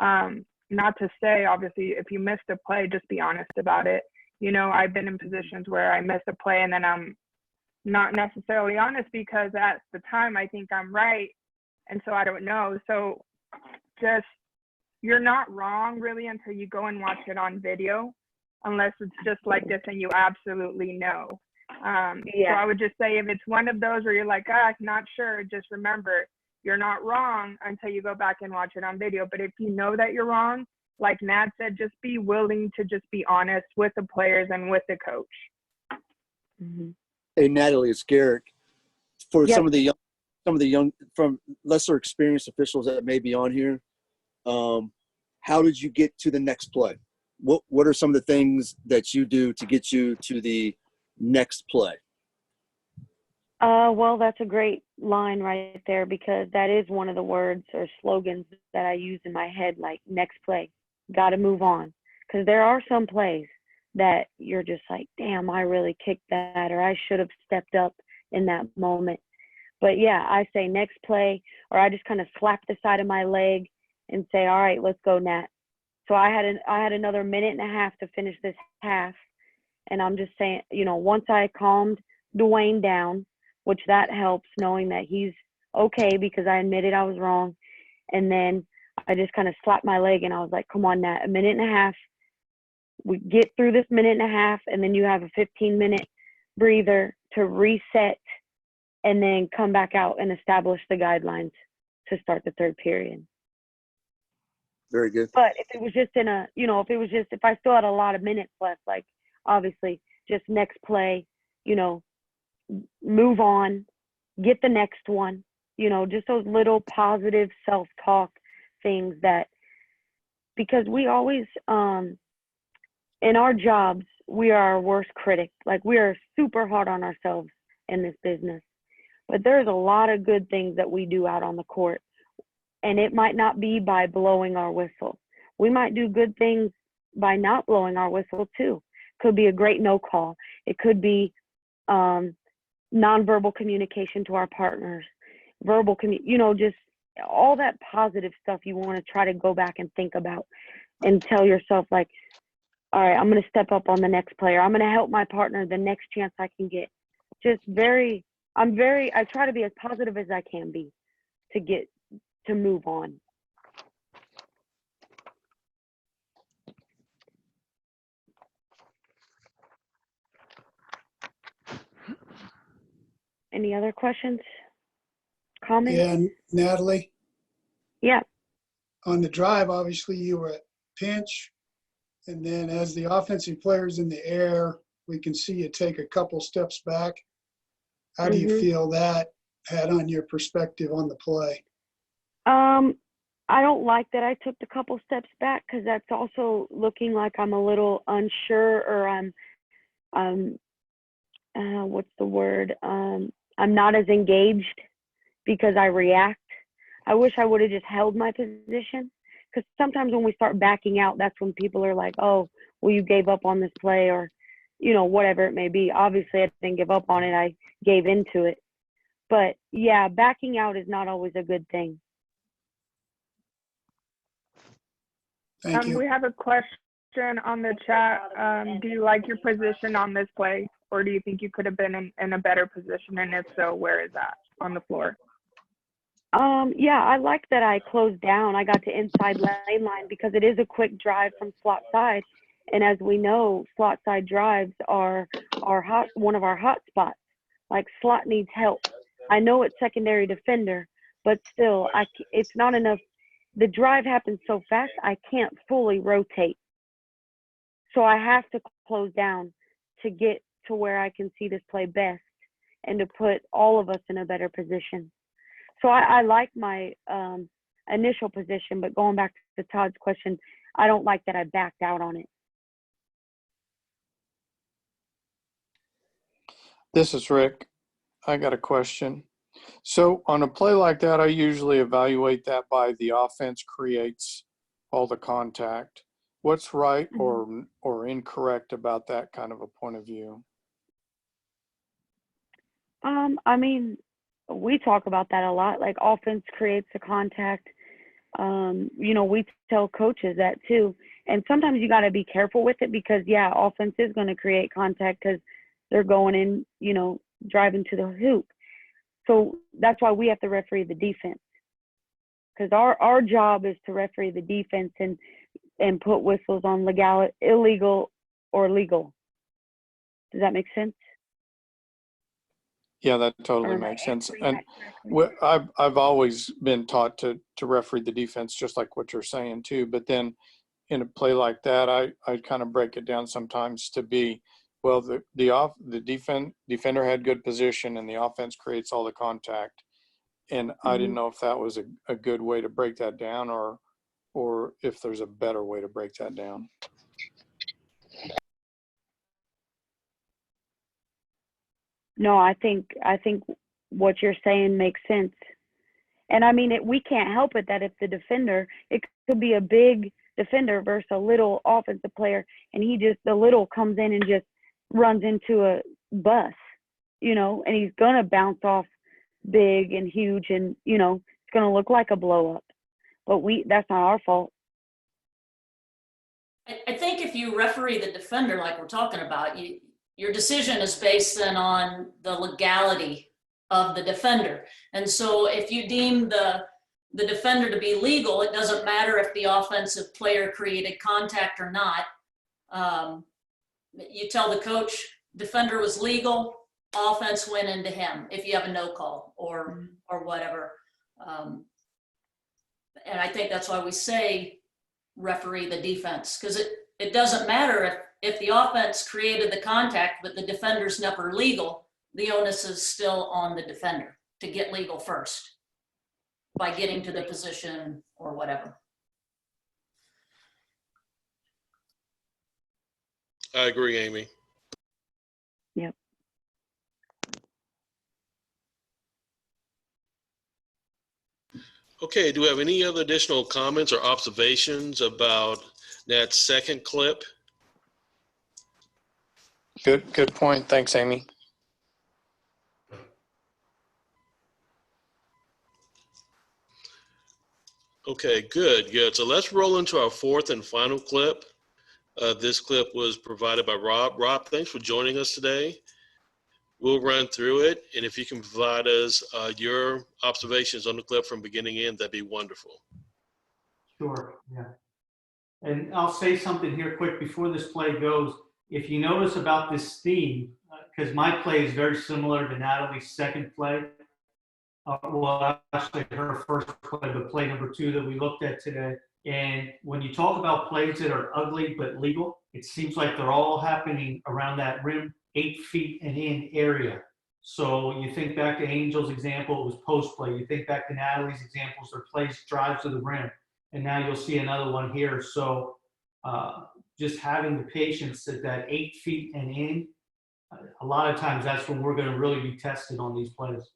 Not to say, obviously, if you missed a play, just be honest about it. You know, I've been in positions where I miss a play and then I'm not necessarily honest because at the time I think I'm right, and so I don't know. So just, you're not wrong really until you go and watch it on video, unless it's just like this and you absolutely know. So I would just say, if it's one of those where you're like, not sure, just remember, you're not wrong until you go back and watch it on video. But if you know that you're wrong, like Nat said, just be willing to just be honest with the players and with the coach. Mm-hmm. Hey, Natalie, it's Garrick. For some of the young, from lesser experienced officials that may be on here, how did you get to the next play? What are some of the things that you do to get you to the next play? Well, that's a great line right there, because that is one of the words or slogans that I use in my head, like next play, got to move on. Because there are some plays that you're just like, damn, I really kicked that, or I should have stepped up in that moment. But yeah, I say next play, or I just kind of slap the side of my leg and say, all right, let's go, Nat. So I had another minute and a half to finish this half. And I'm just saying, you know, once I calmed Dwayne down, which that helps, knowing that he's okay because I admitted I was wrong. And then I just kind of slapped my leg and I was like, come on, Nat, a minute and a half. We get through this minute and a half, and then you have a 15-minute breather to reset and then come back out and establish the guidelines to start the third period. Very good. But if it was just in a, you know, if I still had a lot of minutes left, like obviously just next play, you know, move on, get the next one, you know, just those little positive self-talk things that, because we always, in our jobs, we are our worst critic. Like, we are super hard on ourselves in this business. But there's a lot of good things that we do out on the court. And it might not be by blowing our whistle. We might do good things by not blowing our whistle too. Could be a great no call. It could be nonverbal communication to our partners, you know, just all that positive stuff you want to try to go back and think about and tell yourself, like, all right, I'm going to step up on the next player. I'm going to help my partner the next chance I can get. I try to be as positive as I can be to move on. Any other questions? Comments? Yeah, Natalie? Yeah. On the drive, obviously you were at pinch And then as the offensive player's in the air, we can see you take a couple steps back. How do you feel that had on your perspective on the play? I don't like that I took the couple steps back because that's also looking like I'm a little unsure, or what's the word? I'm not as engaged because I react. I wish I would have just held my position, because sometimes when we start backing out, that's when people are like, oh, well, you gave up on this play, or, you know, whatever it may be. Obviously, I didn't give up on it. I gave into it. But yeah, backing out is not always a good thing. Thank you. We have a question on the chat. Do you like your position on this play, or do you think you could have been in a better position? And if so, where is that on the floor? Yeah, I like that I closed down. I got to inside lane line because it is a quick drive from slot side. And as we know, slot side drives are one of our hot spots. Like, slot needs help. I know it's secondary defender, but still, it's not enough. The drive happens so fast, I can't fully rotate. So I have to close down to get to where I can see this play best and to put all of us in a better position. So I like my initial position, but going back to Todd's question, I don't like that I backed out on it. This is Rick. I got a question. So on a play like that, I usually evaluate that by the offense creates all the contact. What's right or incorrect about that kind of a point of view? I mean, we talk about that a lot. Like, offense creates the contact. You know, we tell coaches that too. And sometimes you got to be careful with it because, yeah, offense is going to create contact because they're going in, you know, driving to the hoop. So that's why we have to referee the defense, because our job is to referee the defense and put whistles on illegal or legal. Does that make sense? Yeah, that totally makes sense. And I've always been taught to referee the defense, just like what you're saying too. But then in a play like that, I kind of break it down sometimes to be, well, the defender had good position and the offense creates all the contact. And I didn't know if that was a good way to break that down, or if there's a better way to break that down. No, I think what you're saying makes sense. And I mean, we can't help it that if the defender, it could be a big defender versus a little offensive player, and the little comes in and just runs into a bus, you know, and he's going to bounce off big and huge, and, you know, it's going to look like a blow up. But that's not our fault. I think if you referee the defender like we're talking about, your decision is based then on the legality of the defender. And so if you deem the defender to be legal, it doesn't matter if the offensive player created contact or not. You tell the coach, defender was legal, offense went into him if you have a no call or whatever. And I think that's why we say referee the defense, because it doesn't matter if the offense created the contact, but the defender's never legal, the onus is still on the defender to get legal first by getting to the position or whatever. I agree, Amy. Yep. Okay, do we have any other additional comments or observations about that second clip? Good point. Thanks, Amy. Okay, good. So let's roll into our fourth and final clip. This clip was provided by Rob. Rob, thanks for joining us today. We'll run through it, and if you can provide us your observations on the clip from beginning to end, that'd be wonderful. Sure, yeah. And I'll say something here quick before this play goes. If you notice about this theme, because my play is very similar to Natalie's second play, well, actually her first play, but play number 2 that we looked at today. And when you talk about plays that are ugly but legal, it seems like they're all happening around that rim 8 feet and in area. So you think back to Angel's example, it was post play. You think back to Natalie's examples, their plays drives to the rim. And now you'll see another one here. So just having the patience at that 8 feet and in, a lot of times that's when we're going to really be tested on these plays.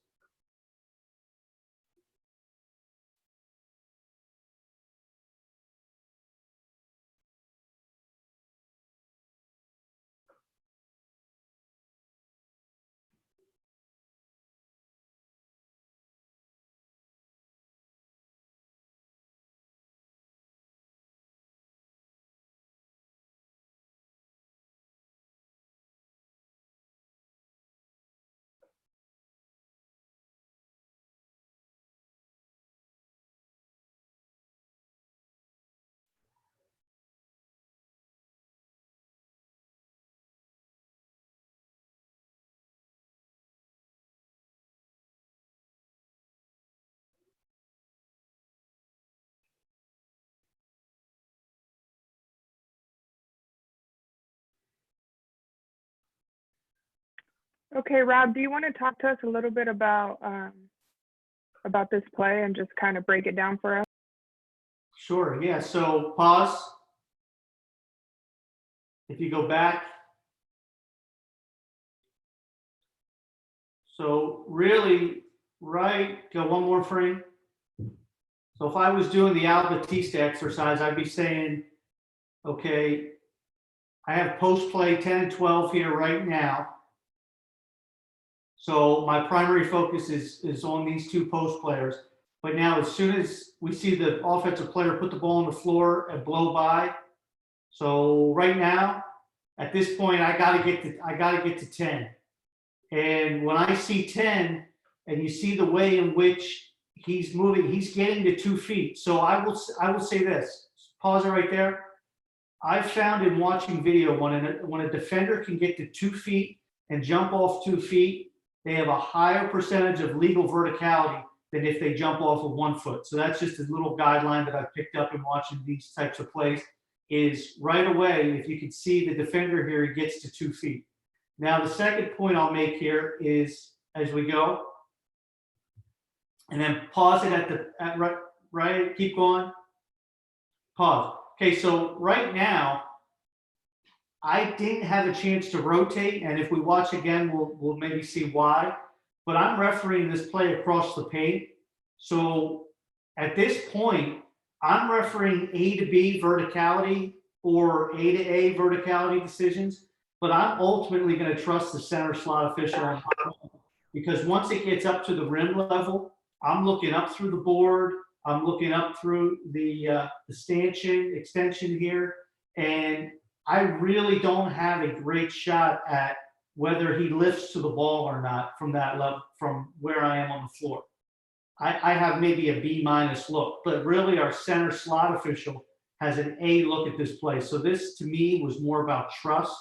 Okay, Rob, do you want to talk to us a little bit about this play and just kind of break it down for us? Sure, yeah, so pause. If you go back. So really, right, go one more frame. So if I was doing the Battista exercise, I'd be saying, okay, I have post play 10 and 12 here right now. So my primary focus is on these two post players. But now as soon as we see the offensive player put the ball on the floor and blow by, so right now, at this point, I gotta get to 10. And when I see 10, and you see the way in which he's moving, he's getting to 2 feet. So I will say this, pause it right there. I've found in watching video when a defender can get to 2 feet and jump off 2 feet, they have a higher percentage of legal verticality than if they jump off of 1 foot. So that's just a little guideline that I've picked up in watching these types of plays, is right away, if you can see the defender here, he gets to 2 feet. Now, the second point I'll make here is, as we go, and then pause it right, keep going, pause. Okay, so right now, I didn't have a chance to rotate, and if we watch again, we'll maybe see why. But I'm refereeing this play across the paint. So at this point, I'm refereeing A to B verticality or A to A verticality decisions, but I'm ultimately going to trust the center slot official because once it gets up to the rim level, I'm looking up through the board, I'm looking up through the extension here, and I really don't have a great shot at whether he lifts to the ball or not from that level, from where I am on the floor. I have maybe a B- look, but really our center slot official has an A look at this play. So this to me was more about trust.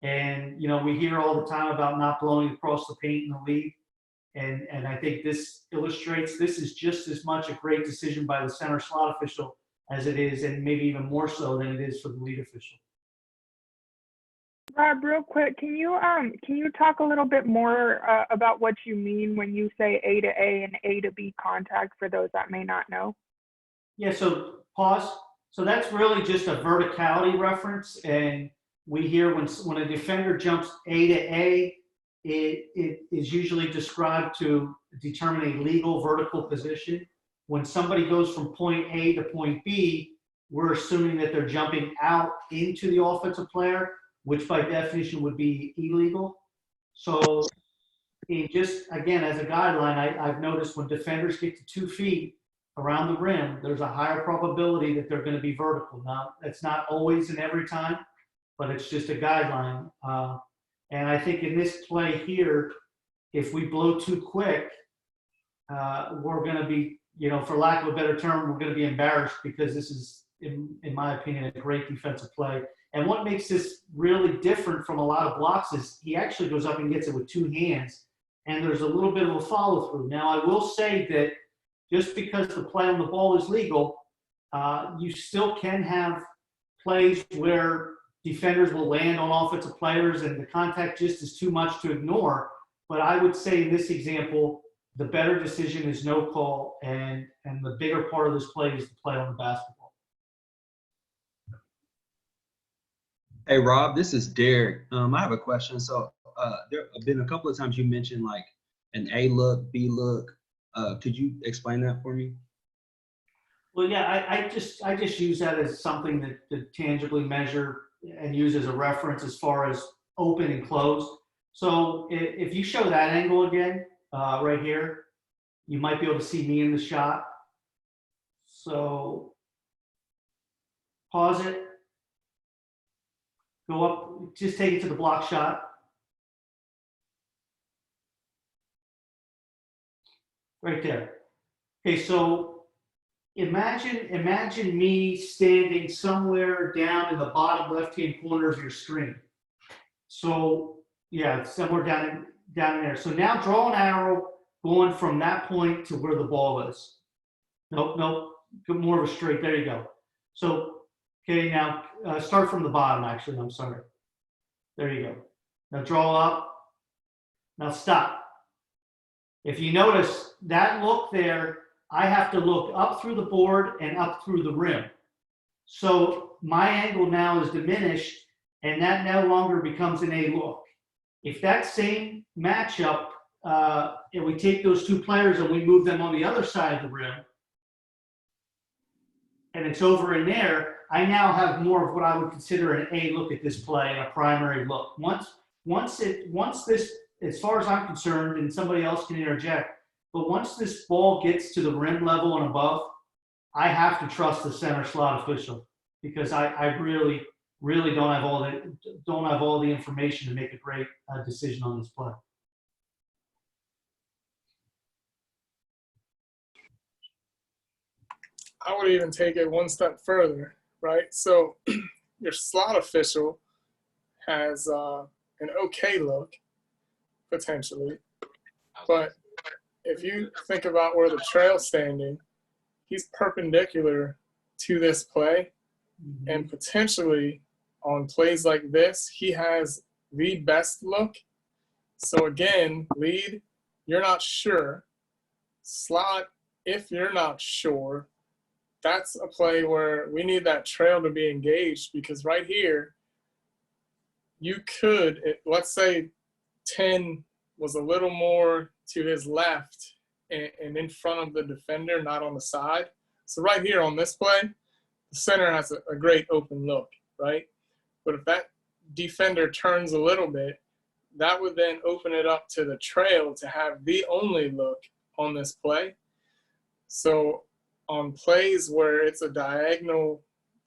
And, you know, we hear all the time about not blowing across the paint in the league. And I think this illustrates this is just as much a great decision by the center slot official as it is, and maybe even more so than it is for the lead official. Rob, real quick, can you talk a little bit more about what you mean when you say A to A and A to B contact for those that may not know? Yeah, so pause. So that's really just a verticality reference, and we hear when a defender jumps A to A, it is usually described to determine a legal vertical position. When somebody goes from point A to point B, we're assuming that they're jumping out into the offensive player, which by definition would be illegal. So just, again, as a guideline, I've noticed when defenders get to 2 feet around the rim, there's a higher probability that they're going to be vertical. Now, that's not always and every time, but it's just a guideline. And I think in this play here, if we blow too quick, we're going to be, you know, for lack of a better term, we're going to be embarrassed because this is, in my opinion, a great defensive play. And what makes this really different from a lot of blocks is he actually goes up and gets it with 2 hands, and there's a little bit of a follow through. Now, I will say that just because the play on the ball is legal, You still can have plays where defenders will land on offensive players and the contact just is too much to ignore. But I would say in this example, the better decision is no call, and the bigger part of this play is the play on the basketball. Hey, Rob, this is Derek. I have a question. So there have been a couple of times you mentioned like an A look, B look. Could you explain that for me? Well, yeah, I just use that as something to tangibly measure and use as a reference as far as open and closed. So if you show that angle again, right here, you might be able to see me in the shot. So pause it, go up, just take it to the block shot. Right there. Okay, so imagine me standing somewhere down in the bottom left-hand corner of your screen. So yeah, somewhere down in there. So now draw an arrow going from that point to where the ball is. Nope, more of a straight. There you go. So okay, now start from the bottom. Actually, I'm sorry. There you go. Now draw up. Now stop. If you notice that look there, I have to look up through the board and up through the rim. So my angle now is diminished, and that no longer becomes an A look. If that same matchup, and we take those two players and we move them on the other side of the rim, and it's over in there, I now have more of what I would consider an A look at this play, and a primary look. Once this, as far as I'm concerned, and somebody else can interject, but once this ball gets to the rim level and above, I have to trust the center slot official, because I really don't have all the information to make a great decision on this play. I would even take it one step further, right? So your slot official has an okay look, potentially, but if you think about where the trail's standing, he's perpendicular to this play, and potentially on plays like this, he has the best look. So again, lead, you're not sure. Slot, if you're not sure, that's a play where we need that trail to be engaged, because right here, you could, let's say 10 was a little more to his left and in front of the defender, not on the side. So right here on this play, the center has a great open look, right? But if that defender turns a little bit, that would then open it up to the trail to have the only look on this play. So on plays where it's a diagonal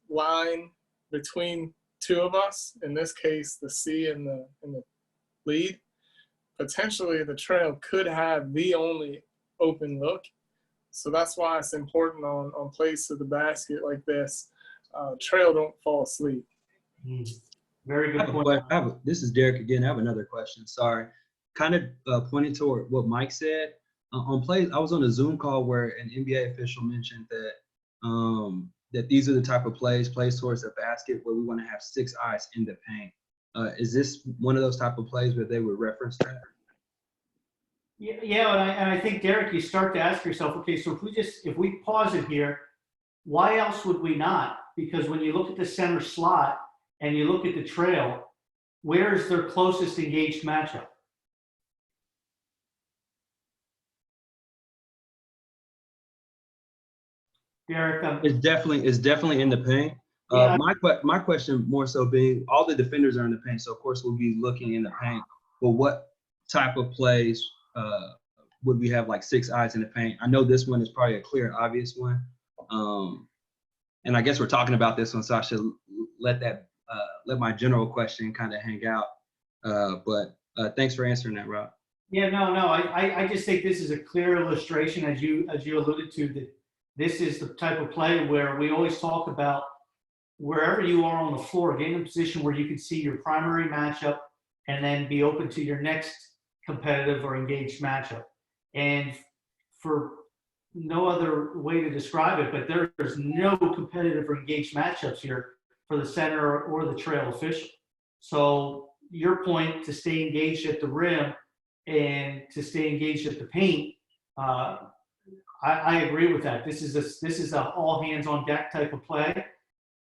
line between two of us, in this case, the C and the lead, potentially the trail could have the only open look. So that's why it's important on plays to the basket like this. Trail don't fall asleep. Very good point. This is Derek again. I have another question. Sorry. Kind of pointing toward what Mike said. On plays, I was on a Zoom call where an NBA official mentioned that that these are the type of plays towards the basket where we want to have 6 eyes in the paint. Is this one of those type of plays where they would reference that? Yeah, and I think, Derek, you start to ask yourself, okay, so if we pause it here, why else would we not? Because when you look at the center slot and you look at the trail, where's their closest engaged matchup? Derek, it's definitely in the paint. Yeah. My question more so being, all the defenders are in the paint, so of course we'll be looking in the paint. But what type of plays would we have like 6 eyes in the paint? I know this one is probably a clear, obvious one, and I guess we're talking about this one, so I should let my general question kind of hang out. But thanks for answering that, Rob. Yeah, no, I just think this is a clear illustration, as you alluded to, that this is the type of play where we always talk about wherever you are on the floor, get in a position where you can see your primary matchup and then be open to your next competitive or engaged matchup. And for no other way to describe it, but there's no competitive or engaged matchups here for the center or the trail official. So your point to stay engaged at the rim and to stay engaged at the paint, I agree with that. This is a all hands on deck type of play.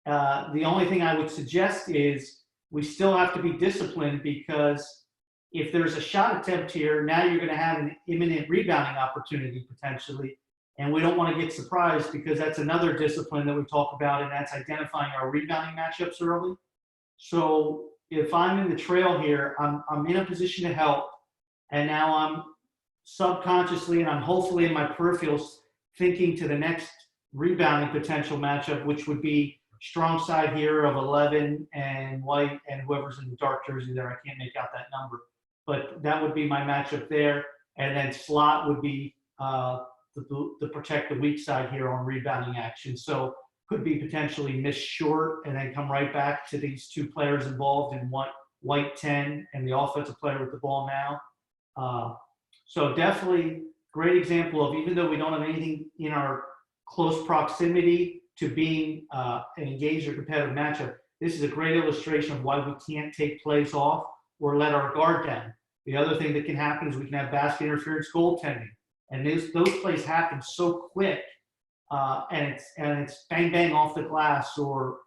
The only thing I would suggest is we still have to be disciplined, because if there's a shot attempt here, now you're going to have an imminent rebounding opportunity potentially. And we don't want to get surprised, because that's another discipline that we talk about, and that's identifying our rebounding matchups early. So if I'm in the trail here, I'm in a position to help, and now I'm subconsciously and I'm hopefully in my peripherals thinking to the next rebounding potential matchup, which would be strong side here of 11 and white and whoever's in the dark jersey there. I can't make out that number, but that would be my matchup there. And then slot would be to protect the weak side here on rebounding action. So could be potentially miss short and then come right back to these two players involved in white 10 and the offensive player with the ball now. So definitely great example of, even though we don't have anything in our close proximity to being an engaged or competitive matchup, this is a great illustration of why we can't take plays off or let our guard down. The other thing that can happen is we can have basket interference goaltending. And those plays happen so quick, and it's bang bang off the glass, or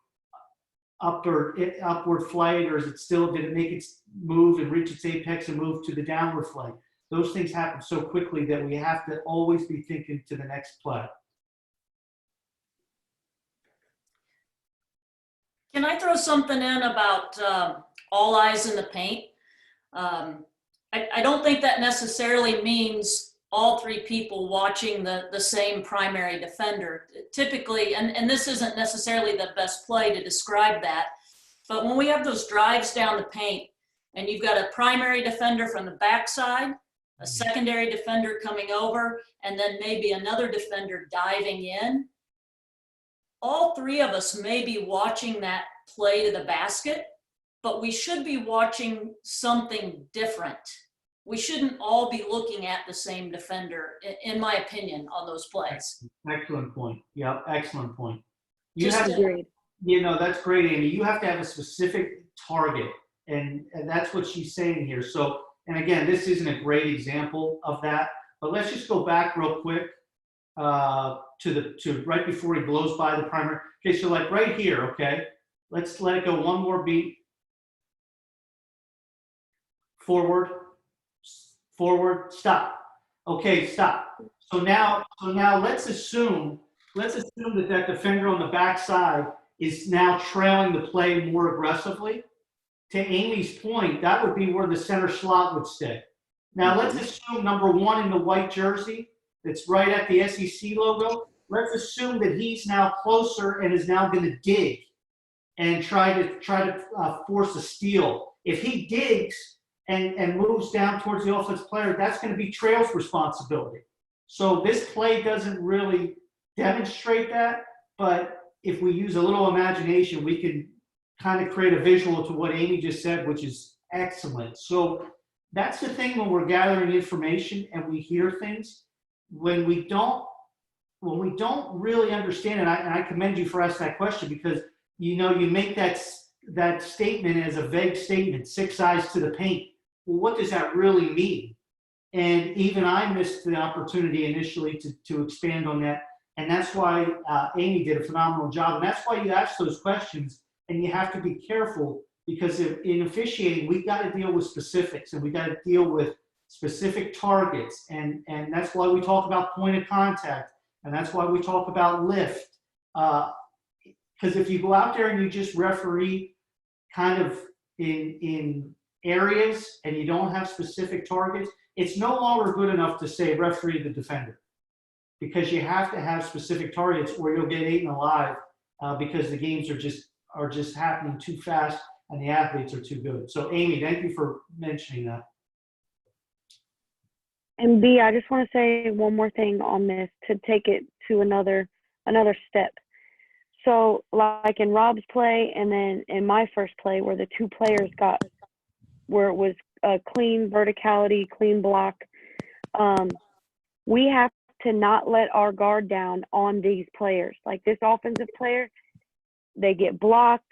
upward flight, or is it still, did it make its move and reach its apex and move to the downward flight? Those things happen so quickly that we have to always be thinking to the next play. Can I throw something in about all eyes in the paint? I don't think that necessarily means all three people watching the same primary defender. Typically, and this isn't necessarily the best play to describe that, but when we have those drives down the paint and you've got a primary defender from the backside, a secondary defender coming over, and then maybe another defender diving in, all three of us may be watching that play to the basket, but we should be watching something different. We shouldn't all be looking at the same defender, in my opinion, on those plays. Excellent point. Yep, excellent point. Agreed. You know, that's great, Amy. You have to have a specific target, and that's what she's saying here. So, and again, this isn't a great example of that, but let's just go back real quick to right before he blows by the primary. Okay, so like right here, okay, let's let it go one more beat. Forward, stop. Okay, stop. So now let's assume that defender on the backside is now trailing the play more aggressively. To Amy's point, that would be where the center slot would stay. Now let's assume number one in the white jersey that's right at the SEC logo. Let's assume that he's now closer and is now going to dig and try to force a steal. If he digs and moves down towards the offensive player, that's going to be Trail's responsibility. So this play doesn't really demonstrate that, but if we use a little imagination, we can kind of create a visual to what Amy just said, which is excellent. So that's the thing when we're gathering information and we hear things, when we don't really understand it, and I commend you for asking that question, because you make that statement as a vague statement, 6 eyes to the paint. Well, what does that really mean? And even I missed the opportunity initially to expand on that. And that's why Amy did a phenomenal job. And that's why you ask those questions, and you have to be careful, because in officiating, we've got to deal with specifics, and we've got to deal with specific targets. And that's why we talk about point of contact, and that's why we talk about lift. Because if you go out there and you just referee kind of in areas and you don't have specific targets, it's no longer good enough to say referee the defender, because you have to have specific targets or you'll get eaten alive, because the games are just happening too fast and the athletes are too good. So Amy, thank you for mentioning that. And B, I just want to say one more thing on this to take it to another step. So like in Rob's play and then in my first play where the two players where it was a clean verticality, clean block, we have to not let our guard down on these players. Like this offensive player, they get blocked.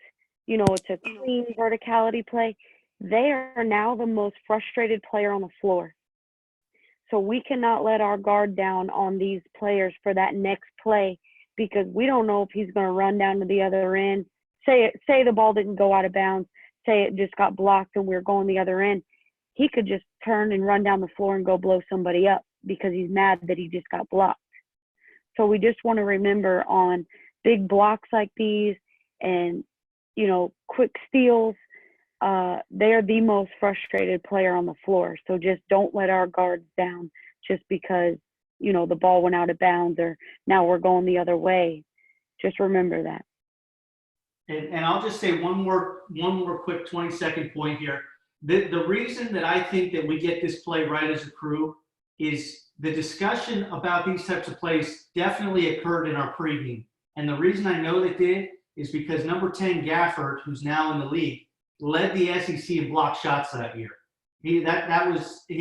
You know, it's a clean verticality play. They are now the most frustrated player on the floor. So we cannot let our guard down on these players for that next play, because we don't know if he's going to run down to the other end. Say the ball didn't go out of bounds. Say it just got blocked and we're going the other end. He could just turn and run down the floor and go blow somebody up because he's mad that he just got blocked. So we just want to remember on big blocks like these and, you know, quick steals, they are the most frustrated player on the floor. So just don't let our guards down just because, you know, the ball went out of bounds or now we're going the other way. Just remember that. And I'll just say one more quick 20-second point here. The reason that I think that we get this play right as a crew is the discussion about these types of plays definitely occurred in our pregame. And the reason I know it did is because number 10, Gafford, who's now in the league, led the SEC in block shots that year. He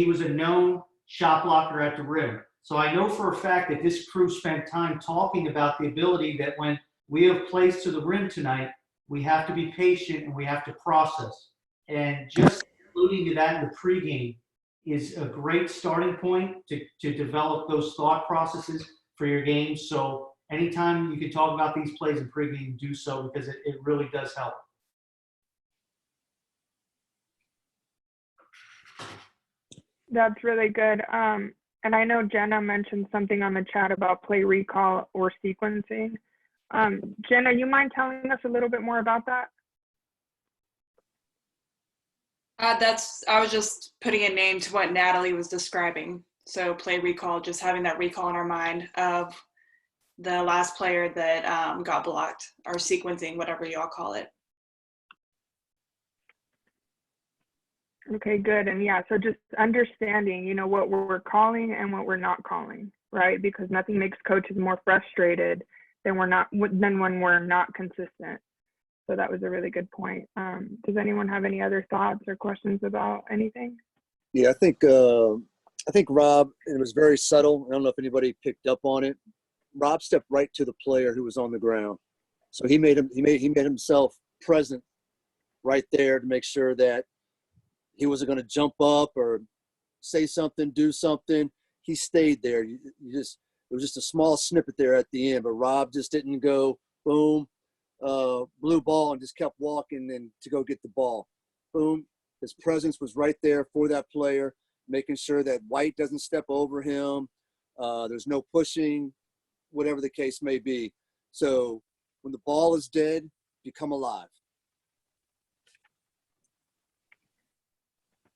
was a known shot blocker at the rim. So I know for a fact that this crew spent time talking about the ability that when we have plays to the rim tonight, we have to be patient and we have to process. And just alluding to that in the pregame is a great starting point to develop those thought processes for your game. So anytime you can talk about these plays in pregame, do so, because it really does help. That's really good. And I know Jenna mentioned something on the chat about play recall or sequencing. Jenna, you mind telling us a little bit more about that? I was just putting a name to what Natalie was describing. So play recall, just having that recall in our mind of the last player that got blocked, or sequencing, whatever y'all call it. Okay, good. And yeah, so just understanding, you know, what we're calling and what we're not calling, right? Because nothing makes coaches more frustrated than when we're not consistent. So that was a really good point. Does anyone have any other thoughts or questions about anything? Yeah, I think Rob, and it was very subtle. I don't know if anybody picked up on it. Rob stepped right to the player who was on the ground. So he made himself present right there to make sure that he wasn't going to jump up or say something, do something. He stayed there. It was just a small snippet there at the end, but Rob just didn't go boom, blue ball, and just kept walking and to go get the ball. Boom. His presence was right there for that player, making sure that White doesn't step over him. There's no pushing, whatever the case may be. So when the ball is dead, you come alive.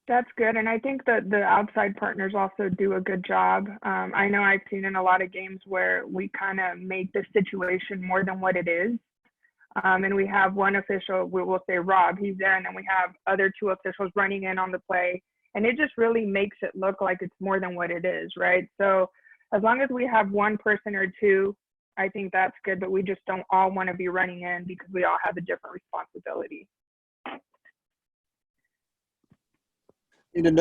That's good. And I think that the outside partners also do a good job. I know I've seen in a lot of games where we kind of make the situation more than what it is. And we have one official, we will say Rob, he's there, and then we have other two officials running in on the play. And it just really makes it look like it's more than what it is, right? So as long as we have one person or two, I think that's good, but we just don't all want to be running in because we all have a different responsibility. And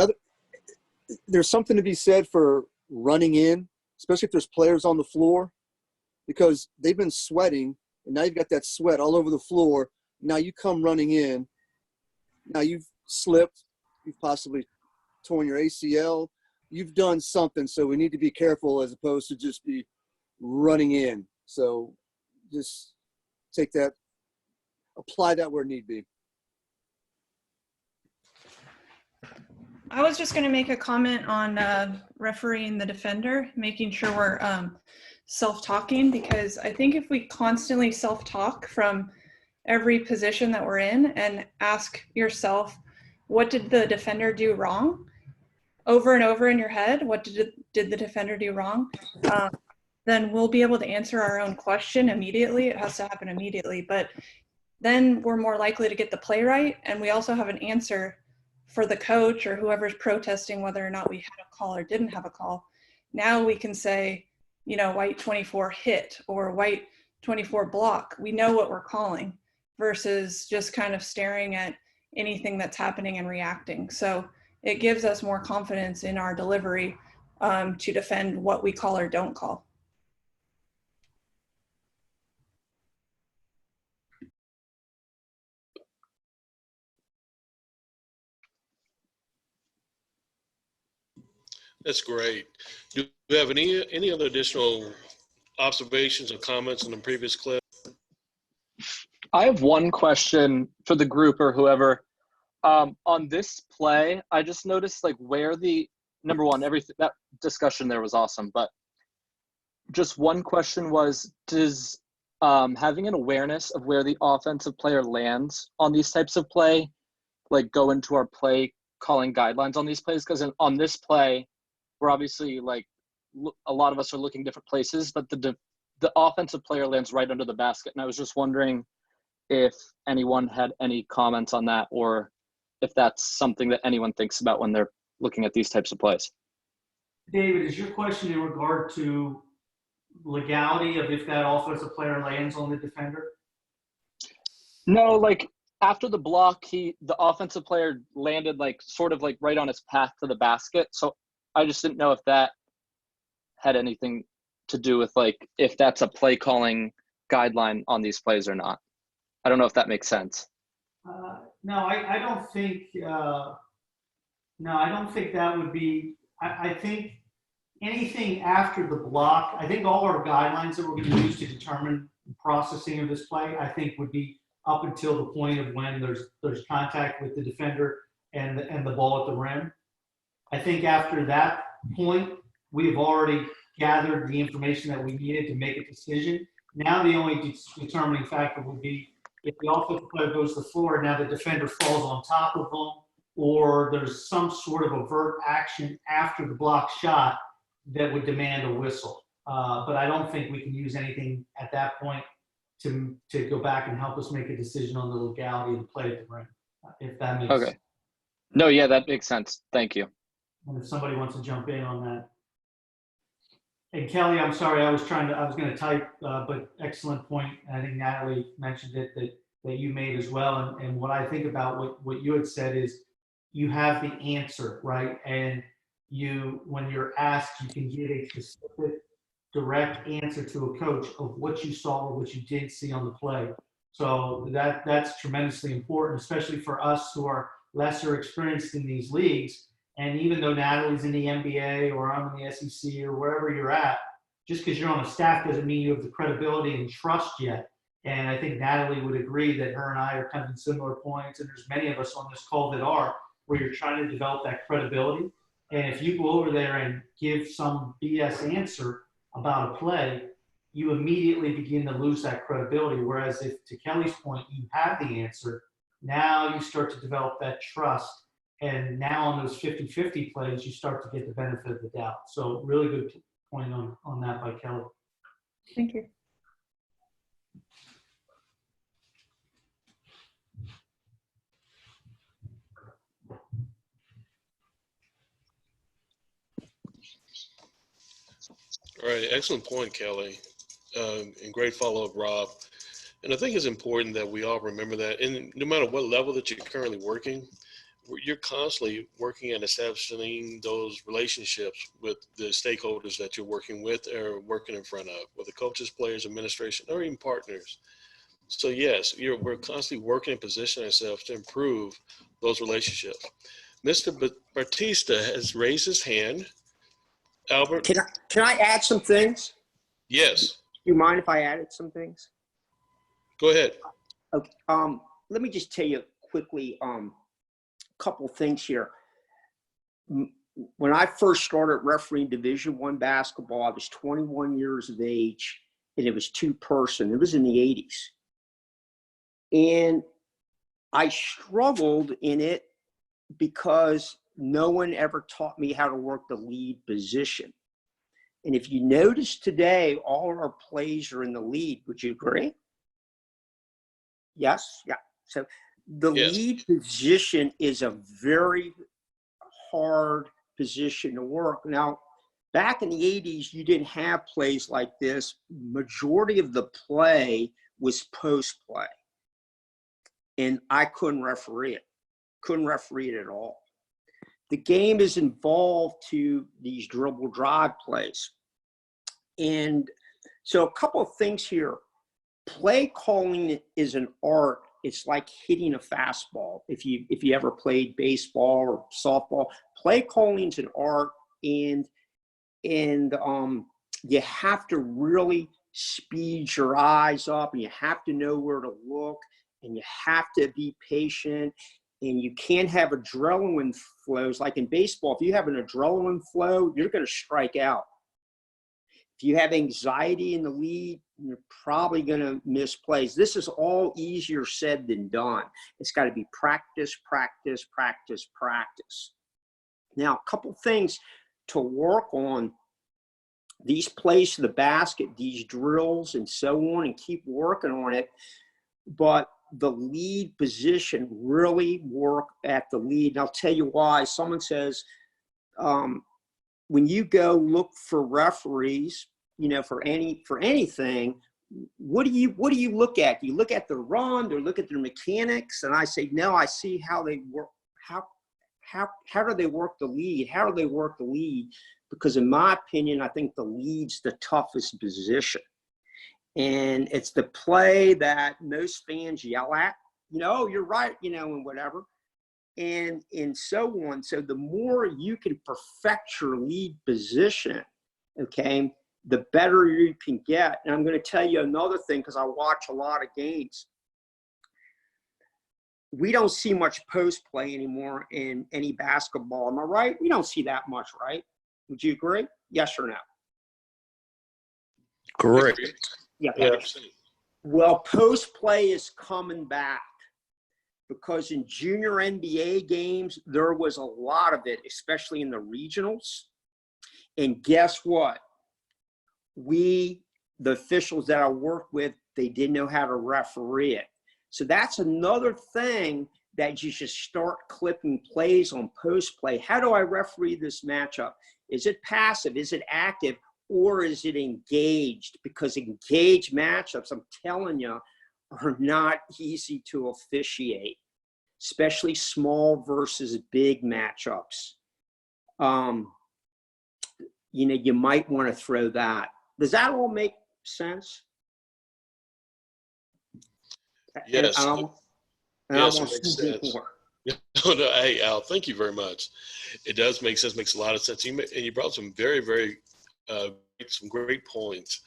there's something to be said for running in, especially if there's players on the floor, because they've been sweating, and now you've got that sweat all over the floor. Now you come running in. Now you've slipped. You've possibly torn your ACL. You've done something, so we need to be careful as opposed to just be running in. So just take that, apply that where need be. I was just going to make a comment on refereeing the defender, making sure we're self-talking, because I think if we constantly self-talk from every position that we're in and ask yourself, what did the defender do wrong? Over and over in your head, what did the defender do wrong? Then we'll be able to answer our own question immediately. It has to happen immediately, but then we're more likely to get the play right, and we also have an answer for the coach or whoever's protesting whether or not we had a call or didn't have a call. Now we can say, you know, White 24 hit or White 24 block. We know what we're calling versus just kind of staring at anything that's happening and reacting. So it gives us more confidence in our delivery to defend what we call or don't call. That's great. Do you have any other additional observations or comments on the previous clip? I have one question for the group or whoever. On this play, I just noticed like where the number one, everything that discussion there was awesome, but just one question was, does having an awareness of where the offensive player lands on these types of play, like go into our play calling guidelines on these plays? Because on this play, we're obviously like a lot of us are looking different places, but the offensive player lands right under the basket. And I was just wondering if anyone had any comments on that, or if that's something that anyone thinks about when they're looking at these types of plays. David, is your question in regard to legality of if that offensive player lands on the defender? No, like after the block, the offensive player landed like sort of like right on his path to the basket. So I just didn't know if that had anything to do with like if that's a play calling guideline on these plays or not. I don't know if that makes sense. No, I don't think. No, I don't think that would be. I think anything after the block. I think all our guidelines that we're going to use to determine the processing of this play, I think, would be up until the point of when there's contact with the defender and the ball at the rim. I think after that point, we've already gathered the information that we needed to make a decision. Now the only determining factor would be if the offensive player goes to the floor, now the defender falls on top of them, or there's some sort of overt action after the block shot that would demand a whistle. But I don't think we can use anything at that point to go back and help us make a decision on the legality of the play at the rim, if that makes sense. Okay. No, yeah, that makes sense. Thank you. And if somebody wants to jump in on that. And Kelly, I'm sorry, I was going to type, but excellent point. I think Natalie mentioned it that you made as well. And what I think about what you had said is you have the answer, right? And when you're asked, you can give a specific, direct answer to a coach of what you saw or what you did see on the play. So that's tremendously important, especially for us who are lesser experienced in these leagues. And even though Natalie's in the NBA or I'm in the SEC or wherever you're at, just because you're on a staff doesn't mean you have the credibility and trust yet. And I think Natalie would agree that her and I are kind of in similar points, and there's many of us on this call that are, where you're trying to develop that credibility. And if you go over there and give some BS answer about a play, you immediately begin to lose that credibility. Whereas if, to Kelly's point, you have the answer, now you start to develop that trust. And now on those 50-50 plays, you start to get the benefit of the doubt. So really good point on that by Kelly. Thank you. All right, excellent point, Kelly, and great follow-up, Rob. And I think it's important that we all remember that, and no matter what level that you're currently working, you're constantly working at establishing those relationships with the stakeholders that you're working with or working in front of, whether coaches, players, administration, or even partners. So yes, we're constantly working and positioning ourselves to improve those relationships. Mr. Battista has raised his hand. Albert? Can I add some things? Yes. Do you mind if I added some things? Go ahead. Okay. Let me just tell you quickly couple things here. When I first started refereeing Division I basketball, I was 21 years of age, and it was two-person. It was in the 80s. And I struggled in it because no one ever taught me how to work the lead position. And if you notice today, all of our plays are in the lead. Would you agree? Yes? Yeah. So the lead position is a very hard position to work. Now, back in the 80s, you didn't have plays like this. Majority of the play was post play. And I couldn't referee it. Couldn't referee it at all. the game is involved to these dribble drive plays. And so a couple of things here. Play calling is an art. It's like hitting a fastball. If you ever played baseball or softball, play calling is an art, and you have to really speed your eyes up, and you have to know where to look, and you have to be patient, and you can't have adrenaline flows. Like in baseball, if you have an adrenaline flow, you're going to strike out. If you have anxiety in the lead, you're probably going to miss plays. This is all easier said than done. It's got to be practice, practice, practice, practice. Now, a couple things to work on: these plays to the basket, these drills, and so on, and keep working on it. But the lead position, really work at the lead. And I'll tell you why. Someone says, when you go look for referees, you know, for anything, what do you look at? Do you look at the run or look at their mechanics? And I say, no, I see how they work. How do they work the lead? How do they work the lead? Because in my opinion, I think the lead's the toughest position. And it's the play that most fans yell at, you know, oh, you're right, you know, and whatever. And so on. So the more you can perfect your lead position, okay, the better you can get. And I'm going to tell you another thing, because I watch a lot of games. We don't see much post play anymore in any basketball. Am I right? We don't see that much, right? Would you agree? Yes or no? Correct. Yeah. Yeah. Well, post play is coming back, because in junior NBA games, there was a lot of it, especially in the regionals. And guess what? The officials that I worked with, they didn't know how to referee it. So that's another thing that you should start clipping plays on post play. How do I referee this matchup? Is it passive? Is it active? Or is it engaged? Because engaged matchups, I'm telling you, are not easy to officiate, especially small versus big matchups. You know, you might want to throw that. Does that all make sense? Yes. Yes, it makes sense. No, hey, Al, thank you very much. It does make sense, makes a lot of sense. You brought some very some great points.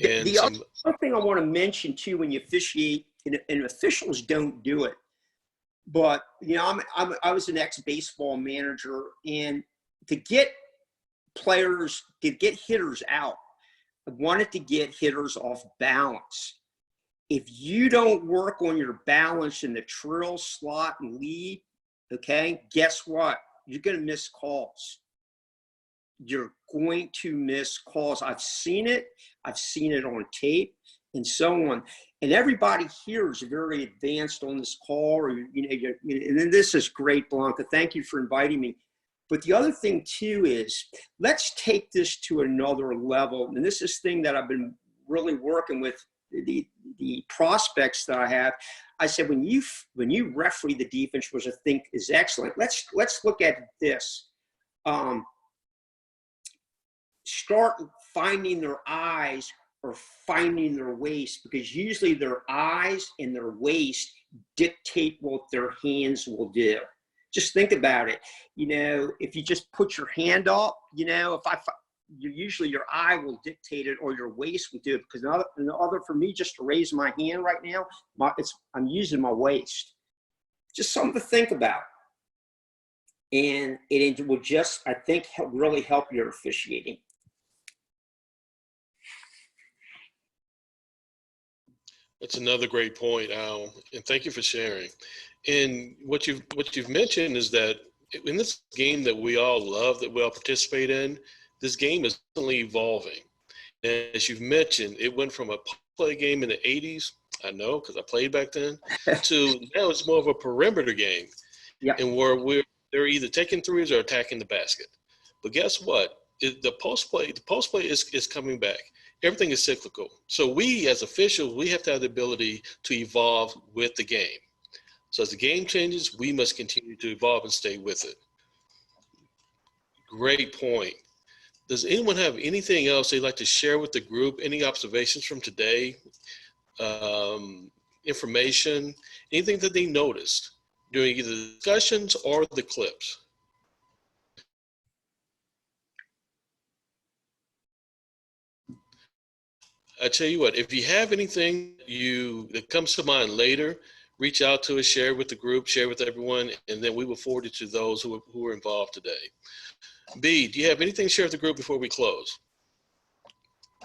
And the other thing I want to mention too, when you officiate, and officials don't do it, but you know, I was an ex-baseball manager, and to get players, to get hitters out, I wanted to get hitters off balance. If you don't work on your balance in the trill, slot, and lead, okay, guess what? You're going to miss calls. You're going to miss calls. I've seen it on tape and so on. And everybody here is very advanced on this call, or, you know, and this is great, Blanca. Thank you for inviting me. But the other thing too is, let's take this to another level. And this is thing that I've been really working with the prospects that I have. I said, when you referee the defense, which I think is excellent, let's look at this. Start finding their eyes or finding their waist, because usually their eyes and their waist dictate what their hands will do. Just think about it. You know, if you just put your hand up, you know, usually your eye will dictate it, or your waist will do it. Because for me, just to raise my hand right now, I'm using my waist. Just something to think about. And it will just, I think, really help your officiating. That's another great point, Al, and thank you for sharing. And what you've mentioned is that in this game that we all love, that we all participate in, this game is constantly evolving. And as you've mentioned, it went from a play game in the 80s, I know because I played back then, to now it's more of a perimeter game. Yeah. And where they're either taking threes or attacking the basket. But guess what? The post play is coming back. Everything is cyclical. So we as officials, we have to have the ability to evolve with the game. So as the game changes, we must continue to evolve and stay with it. Great point. Does anyone have anything else they'd like to share with the group? Any observations from today? Information, anything that they noticed during either the discussions or the clips? I tell you what, if you have anything that comes to mind later, reach out to us, share with the group, share with everyone, and then we will forward it to those who were involved today. B, do you have anything to share with the group before we close?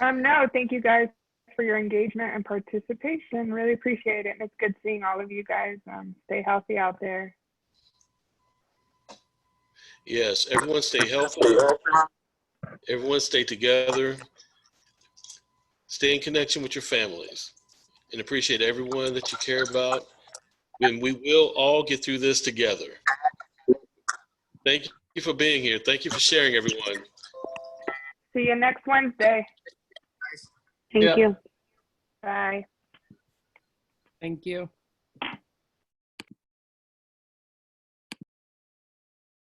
No, thank you guys for your engagement and participation. Really appreciate it. And it's good seeing all of you guys. Stay healthy out there. Yes, everyone stay healthy. Everyone stay together. Stay in connection with your families, and appreciate everyone that you care about. And we will all get through this together. Thank you for being here. Thank you for sharing, everyone. See you next Wednesday. Thank you. Bye. Thank you.